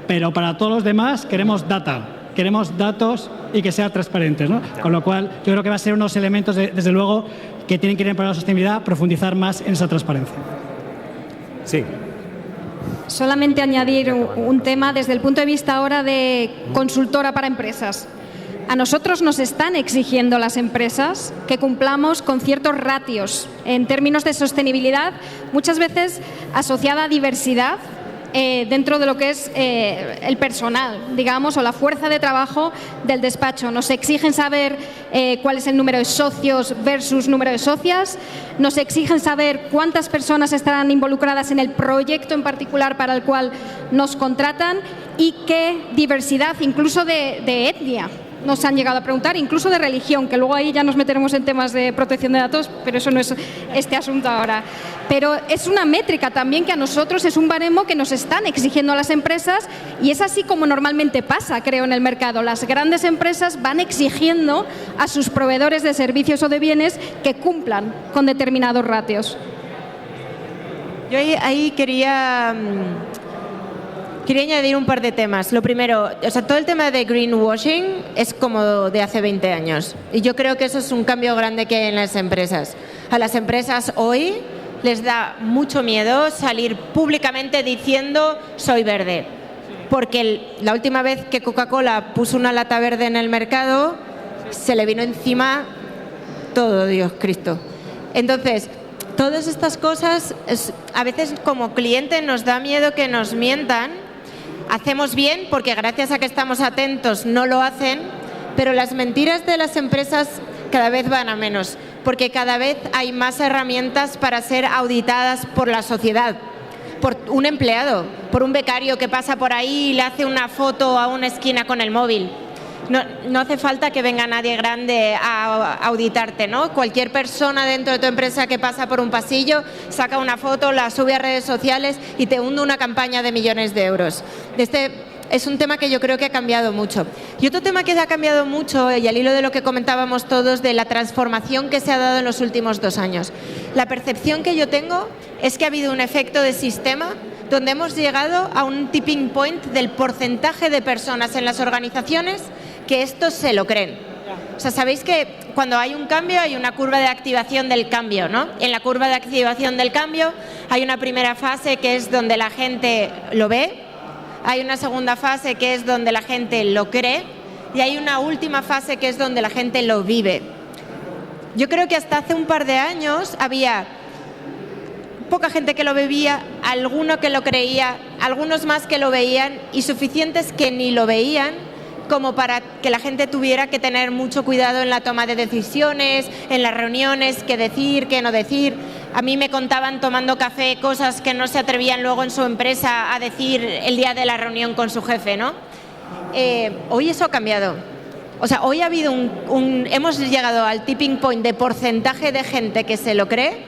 pero para todos los demás queremos data, queremos datos y que sean transparentes, ¿no? Con lo cual yo creo que va a ser unos elementos, desde luego, que tienen que ir para la sostenibilidad, profundizar más en esa transparencia. Sí. Solamente añadir un tema desde el punto de vista ahora de consultora para empresas. A nosotros nos están exigiendo las empresas que cumplamos con ciertos ratios en términos de sostenibilidad, muchas veces asociada a diversidad dentro de lo que es el personal, digamos, o la fuerza de trabajo del despacho. Nos exigen saber cuál es el número de socios versus número de socias, nos exigen saber cuántas personas estarán involucradas en el proyecto en particular para el cual nos contratan y qué diversidad, incluso de etnia, nos han llegado a preguntar, incluso de religión, que luego ahí ya nos meteremos en temas de protección de datos, pero eso no es este asunto ahora. Pero es una métrica también que a nosotros es un baremo que nos están exigiendo a las empresas y es así como normalmente pasa, creo, en el mercado. Las grandes empresas van exigiendo a sus proveedores de servicios o de bienes que cumplan con determinados ratios. Yo ahí quería añadir un par de temas. Lo primero, todo el tema de greenwashing es como de hace 20 años. Y yo creo que eso es un cambio grande que hay en las empresas. A las empresas hoy les da mucho miedo salir públicamente diciendo soy verde. Porque la última vez que Coca-Cola puso una lata verde en el mercado, se le vino encima todo, Dios Cristo. Entonces, todas estas cosas, a veces como cliente nos da miedo que nos mientan. Hacemos bien porque gracias a que estamos atentos no lo hacen, pero las mentiras de las empresas cada vez van a menos, porque cada vez hay más herramientas para ser auditadas por la sociedad, por un empleado, por un becario que pasa por ahí y le hace una foto a una esquina con el móvil. No hace falta que venga nadie grande a auditarte, ¿no? Cualquier persona dentro de tu empresa que pasa por un pasillo, saca una foto, la sube a redes sociales y te hunde una campaña de millones de euros. Este es un tema que yo creo que ha cambiado mucho. Y otro tema que ha cambiado mucho, y al hilo de lo que comentábamos todos, de la transformación que se ha dado en los últimos 2 años. La percepción que yo tengo es que ha habido un efecto de sistema donde hemos llegado a un tipping point del porcentaje de personas en las organizaciones que estos se lo creen. O sea, sabéis que cuando hay un cambio hay una curva de activación del cambio, ¿no? En la curva de activación del cambio hay una primera fase que es donde la gente lo ve, hay una segunda fase que es donde la gente lo cree y hay una última fase que es donde la gente lo vive. Yo creo que hasta hace un par de años había poca gente que lo bebía, alguno que lo creía, algunos más que lo veían y suficientes que ni lo veían como para que la gente tuviera que tener mucho cuidado en la toma de decisiones, en las reuniones, qué decir, qué no decir. A mí me contaban tomando café cosas que no se atrevían luego en su empresa a decir el día de la reunión con su jefe, ¿no? Hoy eso ha cambiado. O sea, hoy ha habido hemos llegado al tipping point de porcentaje de gente que se lo cree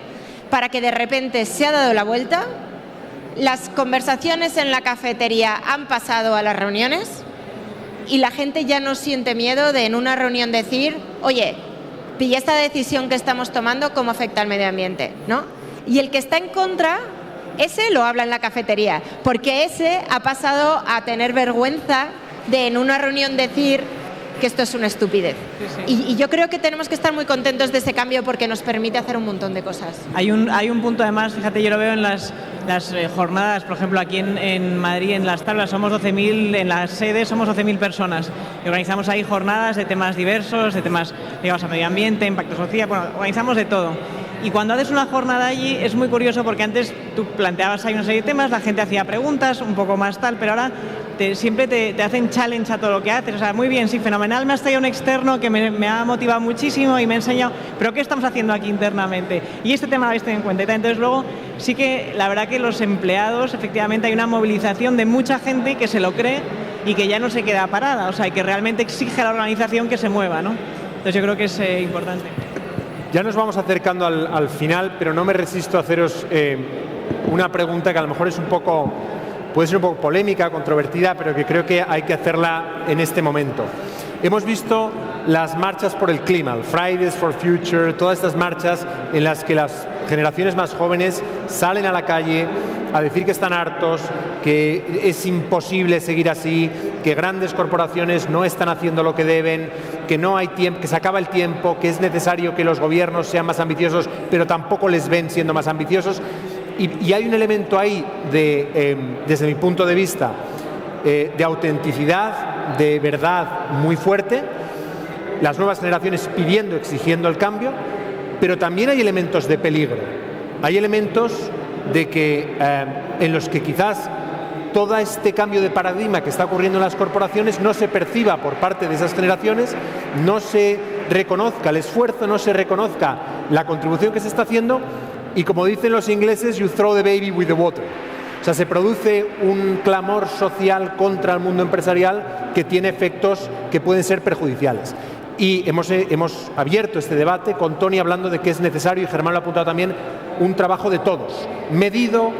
para que de repente se ha dado la vuelta, las conversaciones en la cafetería han pasado a las reuniones y la gente ya no siente miedo de en una reunión decir, oye, pilla esta decisión que estamos tomando, ¿cómo afecta al medio ambiente? ¿No? Y el que está en contra, ese lo habla en la cafetería, porque ese ha pasado a tener vergüenza de en una reunión decir que esto es una estupidez. Sí. Y yo creo que tenemos que estar muy contentos de ese cambio porque nos permite hacer un montón de cosas. Hay un punto además, fíjate, yo lo veo en las jornadas, por ejemplo, aquí en Madrid, en las tablas, somos 12.000, en las sedes somos 12.000 personas. Y organizamos ahí jornadas de temas diversos, de temas ligados a medio ambiente, impacto social, bueno, organizamos de todo. Y cuando haces una jornada allí es muy curioso porque antes tú planteabas ahí una serie de temas, la gente hacía preguntas, un poco más tal, pero ahora siempre te hacen challenge a todo lo que haces. O sea, muy bien, sí, fenomenal, me has traído un externo que me ha motivado muchísimo y me ha enseñado, pero ¿qué estamos haciendo aquí internamente? Y este tema lo habéis tenido en cuenta. Entonces luego sí que la verdad que los empleados, efectivamente hay una movilización de mucha gente que se lo cree y que ya no se queda parada, o sea, y que realmente exige a la organización que se mueva, ¿no? Entonces yo creo que es importante. Ya nos vamos acercando al final, pero no me resisto a haceros una pregunta que a lo mejor puede ser un poco polémica, controvertida, pero que creo que hay que hacerla en este momento. Hemos visto las marchas por el clima, el Fridays for Future, todas estas marchas en las que las generaciones más jóvenes salen a la calle a decir que están hartos, que es imposible seguir así, que grandes corporaciones no están haciendo lo que deben, que no hay tiempo, que se acaba el tiempo, que es necesario que los gobiernos sean más ambiciosos, pero tampoco les ven siendo más ambiciosos. Y hay un elemento ahí, desde mi punto de vista, de autenticidad, de verdad muy fuerte, las nuevas generaciones pidiendo, exigiendo el cambio, pero también hay elementos de peligro. Hay elementos de que, en los que quizás todo este cambio de paradigma que está ocurriendo en las corporaciones no se perciba por parte de esas generaciones, no se reconozca el esfuerzo, no se reconozca la contribución que se está haciendo y, como dicen los ingleses, you throw the baby with the water. O sea, se produce un clamor social contra el mundo empresarial que tiene efectos que pueden ser perjudiciales. Y hemos abierto este debate con Tony hablando de que es necesario, y Germán lo ha apuntado también, un trabajo de todos, medido,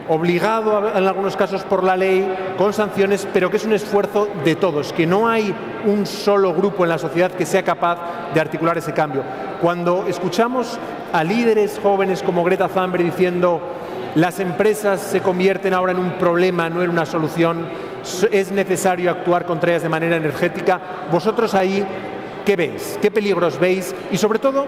obligado en algunos casos por la ley, con sanciones, pero que es un esfuerzo de todos, que no hay un solo grupo en la sociedad que sea capaz de articular ese cambio. Cuando escuchamos a líderes jóvenes como Greta Thunberg diciendo las empresas se convierten ahora en un problema, no en una solución, es necesario actuar contra ellas de manera energética, vosotros ahí, ¿qué veis? ¿Qué peligros veis? Y sobre todo,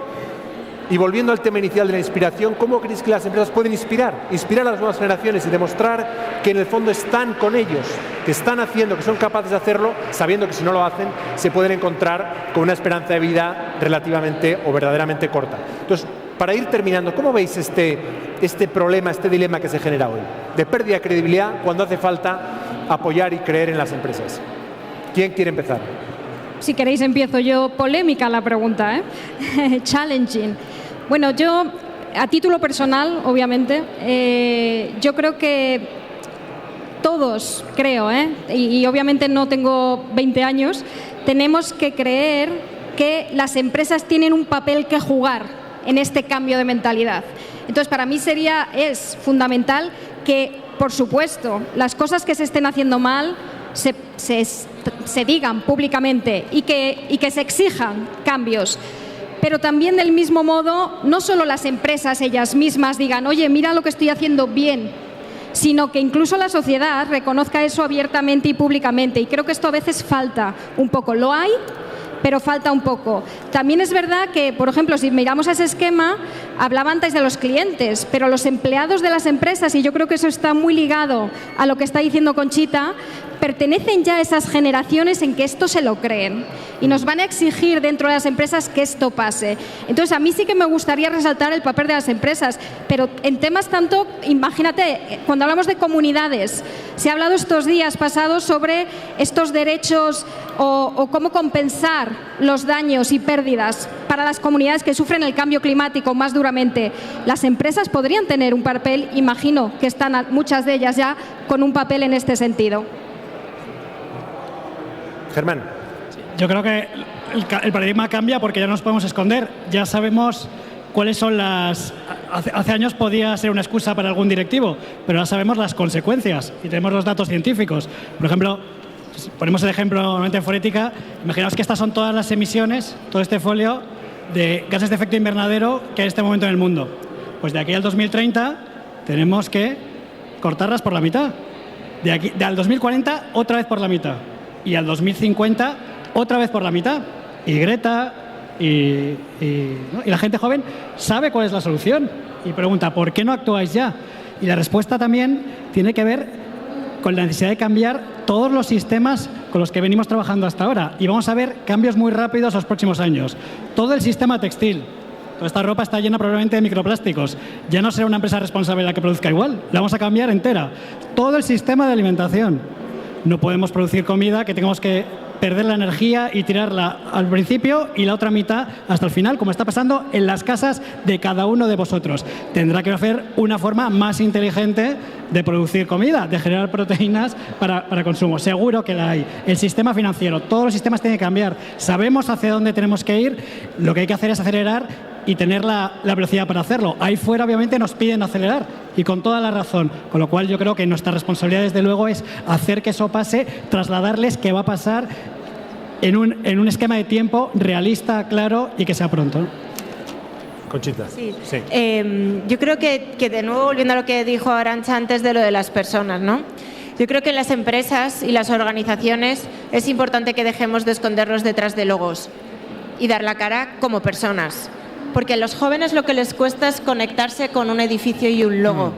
Y volviendo al tema inicial de la inspiración, ¿cómo creéis que las empresas pueden inspirar a las nuevas generaciones y demostrar que en el fondo están con ellos, que están haciendo, que son capaces de hacerlo, sabiendo que si no lo hacen se pueden encontrar con una esperanza de vida relativamente o verdaderamente corta? Entonces, para ir terminando, ¿cómo veis este problema, este dilema que se genera hoy, de pérdida de credibilidad cuando hace falta apoyar y creer en las empresas? ¿Quién quiere empezar? Si queréis empiezo yo. Polémica la pregunta, Challenging. Bueno, yo, a título personal, obviamente, yo creo que todos, y obviamente no tengo 20 años, tenemos que creer que las empresas tienen un papel que jugar en este cambio de mentalidad. Entonces, para mí es fundamental que, por supuesto, las cosas que se estén haciendo mal se digan públicamente y que se exijan cambios. Pero también, del mismo modo, no solo las empresas ellas mismas digan, oye, mira lo que estoy haciendo bien, sino que incluso la sociedad reconozca eso abiertamente y públicamente. Y creo que esto a veces falta un poco. Lo hay, pero falta un poco. También es verdad que, por ejemplo, si miramos ese esquema, hablaba antes de los clientes, pero los empleados de las empresas, y yo creo que eso está muy ligado a lo que está diciendo Conchita, pertenecen ya a esas generaciones en que esto se lo creen y nos van a exigir dentro de las empresas que esto pase. Entonces, a mí sí que me gustaría resaltar el papel de las empresas, pero en temas tanto, imagínate, cuando hablamos de comunidades, se ha hablado estos días pasados sobre estos derechos o cómo compensar los daños y pérdidas para las comunidades que sufren el cambio climático más duramente. Las empresas podrían tener un papel, imagino que están muchas de ellas ya con un papel en este sentido. Germán. Yo creo que el paradigma cambia porque ya no nos podemos esconder. Ya sabemos cuáles son las... Hace años podía ser una excusa para algún directivo, pero ahora sabemos las consecuencias y tenemos los datos científicos. Por ejemplo, ponemos el ejemplo normalmente en forética. Imaginaos que estas son todas las emisiones, todo este folio de gases de efecto invernadero que hay en este momento en el mundo. Pues de aquí al 2030 tenemos que cortarlas por la mitad. Al 2040 otra vez por la mitad. Y al 2050 otra vez por la mitad. Y Greta y la gente joven sabe cuál es la solución y pregunta, ¿por qué no actuáis ya? Y la respuesta también tiene que ver con la necesidad de cambiar todos los sistemas con los que venimos trabajando hasta ahora. Y vamos a ver cambios muy rápidos los próximos años. Todo el sistema textil. Toda esta ropa está llena probablemente de microplásticos. Ya no será una empresa responsable la que produzca igual. La vamos a cambiar entera. Todo el sistema de alimentación. No podemos producir comida que tengamos que perder la energía y tirarla al principio y la otra mitad hasta el final, como está pasando en las casas de cada uno de vosotros. Tendrá que hacer una forma más inteligente de producir comida, de generar proteínas para consumo. Seguro que la hay. El sistema financiero, todos los sistemas tienen que cambiar. Sabemos hacia dónde tenemos que ir. Lo que hay que hacer es acelerar y tener la velocidad para hacerlo. Ahí fuera, obviamente, nos piden acelerar y con toda la razón. Con lo cual, yo creo que nuestra responsabilidad, desde luego, es hacer que eso pase, trasladarles que va a pasar en un esquema de tiempo realista, claro y que sea pronto. Conchita. Sí. Yo creo que de nuevo, volviendo a lo que dijo Arantxa antes de lo de las personas, ¿no? Yo creo que en las empresas y las organizaciones es importante que dejemos de escondernos detrás de logos y dar la cara como personas. Porque a los jóvenes lo que les cuesta es conectarse con un edificio y un logo.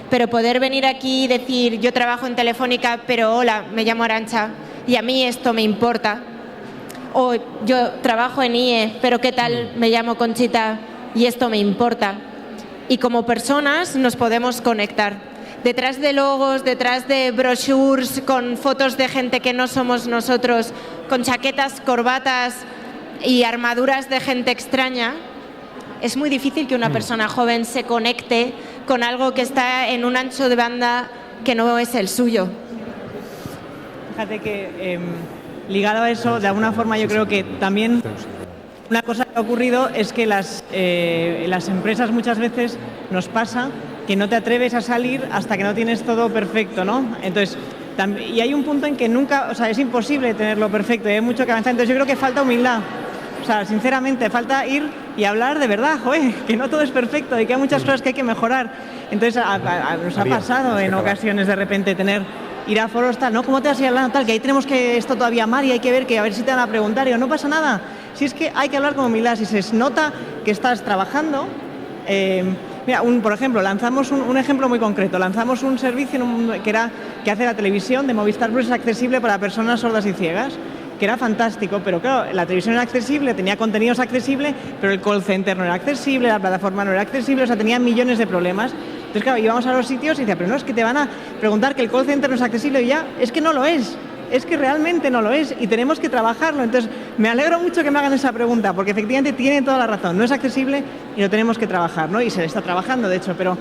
Pero poder venir aquí y decir, yo trabajo en Telefónica, pero hola, me llamo Arantxa y a mí esto me importa. O yo trabajo en IE, pero qué tal, me llamo Conchita y esto me importa. Y como personas nos podemos conectar. Detrás de logos, detrás de brochures, con fotos de gente que no somos nosotros, con chaquetas, corbatas y armaduras de gente extraña, es muy difícil que una persona joven se conecte con algo que está en un ancho de banda que no es el suyo. Fíjate que ligado a eso, de alguna forma yo creo que también una cosa que ha ocurrido es que las empresas muchas veces nos pasa que no te atreves a salir hasta que no tienes todo perfecto, ¿no? Entonces, y hay un punto en que nunca, o sea, es imposible tenerlo perfecto y hay mucho que avanzar. Entonces yo creo que falta humildad. O sea, sinceramente, falta ir y hablar de verdad, joder, que no todo es perfecto y que hay muchas cosas que hay que mejorar. Entonces, nos ha pasado en ocasiones de repente ir a foros tal, ¿no? ¿Cómo te vas a ir hablando tal? Que ahí tenemos que esto todavía mal y hay que ver que a ver si te van a preguntar. Y no pasa nada. Si es que hay que hablar con humildad, si se nota que estás trabajando. Mira, por ejemplo, lanzamos un ejemplo muy concreto. Lanzamos un servicio que hace la televisión de Movistar Plus accesible para personas sordas y ciegas, que era fantástico, pero claro, la televisión era accesible, tenía contenidos accesibles, pero el call center no era accesible, la plataforma no era accesible, o sea, tenía millones de problemas. Entonces, claro, íbamos a los sitios y decía, pero no, es que te van a preguntar que el call center no es accesible y ya, es que no lo es. Es que realmente no lo es y tenemos que trabajarlo. Entonces, me alegro mucho que me hagan esa pregunta, porque efectivamente tienen toda la razón. No es accesible y lo tenemos que trabajar, ¿no? Y se está trabajando, de hecho, pero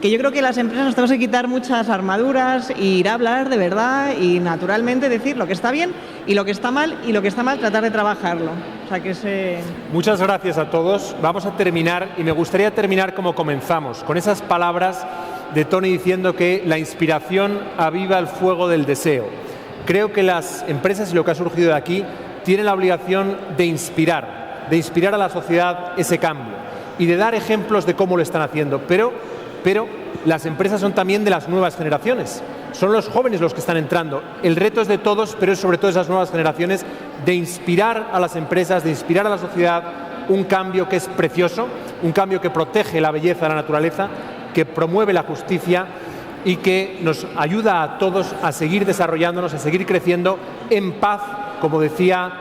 que yo creo que las empresas nos tenemos que quitar muchas armaduras e ir a hablar de verdad y naturalmente decir lo que está bien y lo que está mal, y lo que está mal tratar de trabajarlo. O sea, que Muchas gracias a todos. Vamos a terminar y me gustaría terminar como comenzamos, con esas palabras de Tony diciendo que la inspiración aviva el fuego del deseo. Creo que las empresas y lo que ha surgido de aquí tienen la obligación de inspirar a la sociedad ese cambio y de dar ejemplos de cómo lo están haciendo. Pero las empresas son también de las nuevas generaciones. Son los jóvenes los que están entrando. El reto es de todos, pero es sobre todo esas nuevas generaciones, de inspirar a las empresas, de inspirar a la sociedad un cambio que es precioso, un cambio que protege la belleza de la naturaleza, que promueve la justicia y que nos ayuda a todos a seguir desarrollándonos, a seguir creciendo en paz, como decía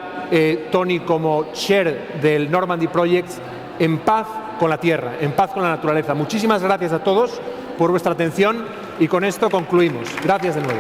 Tony como chair del Normandy Projects, en paz con la tierra, en paz con la naturaleza. Muchísimas gracias a todos por vuestra atención y con esto concluimos. Gracias de nuevo.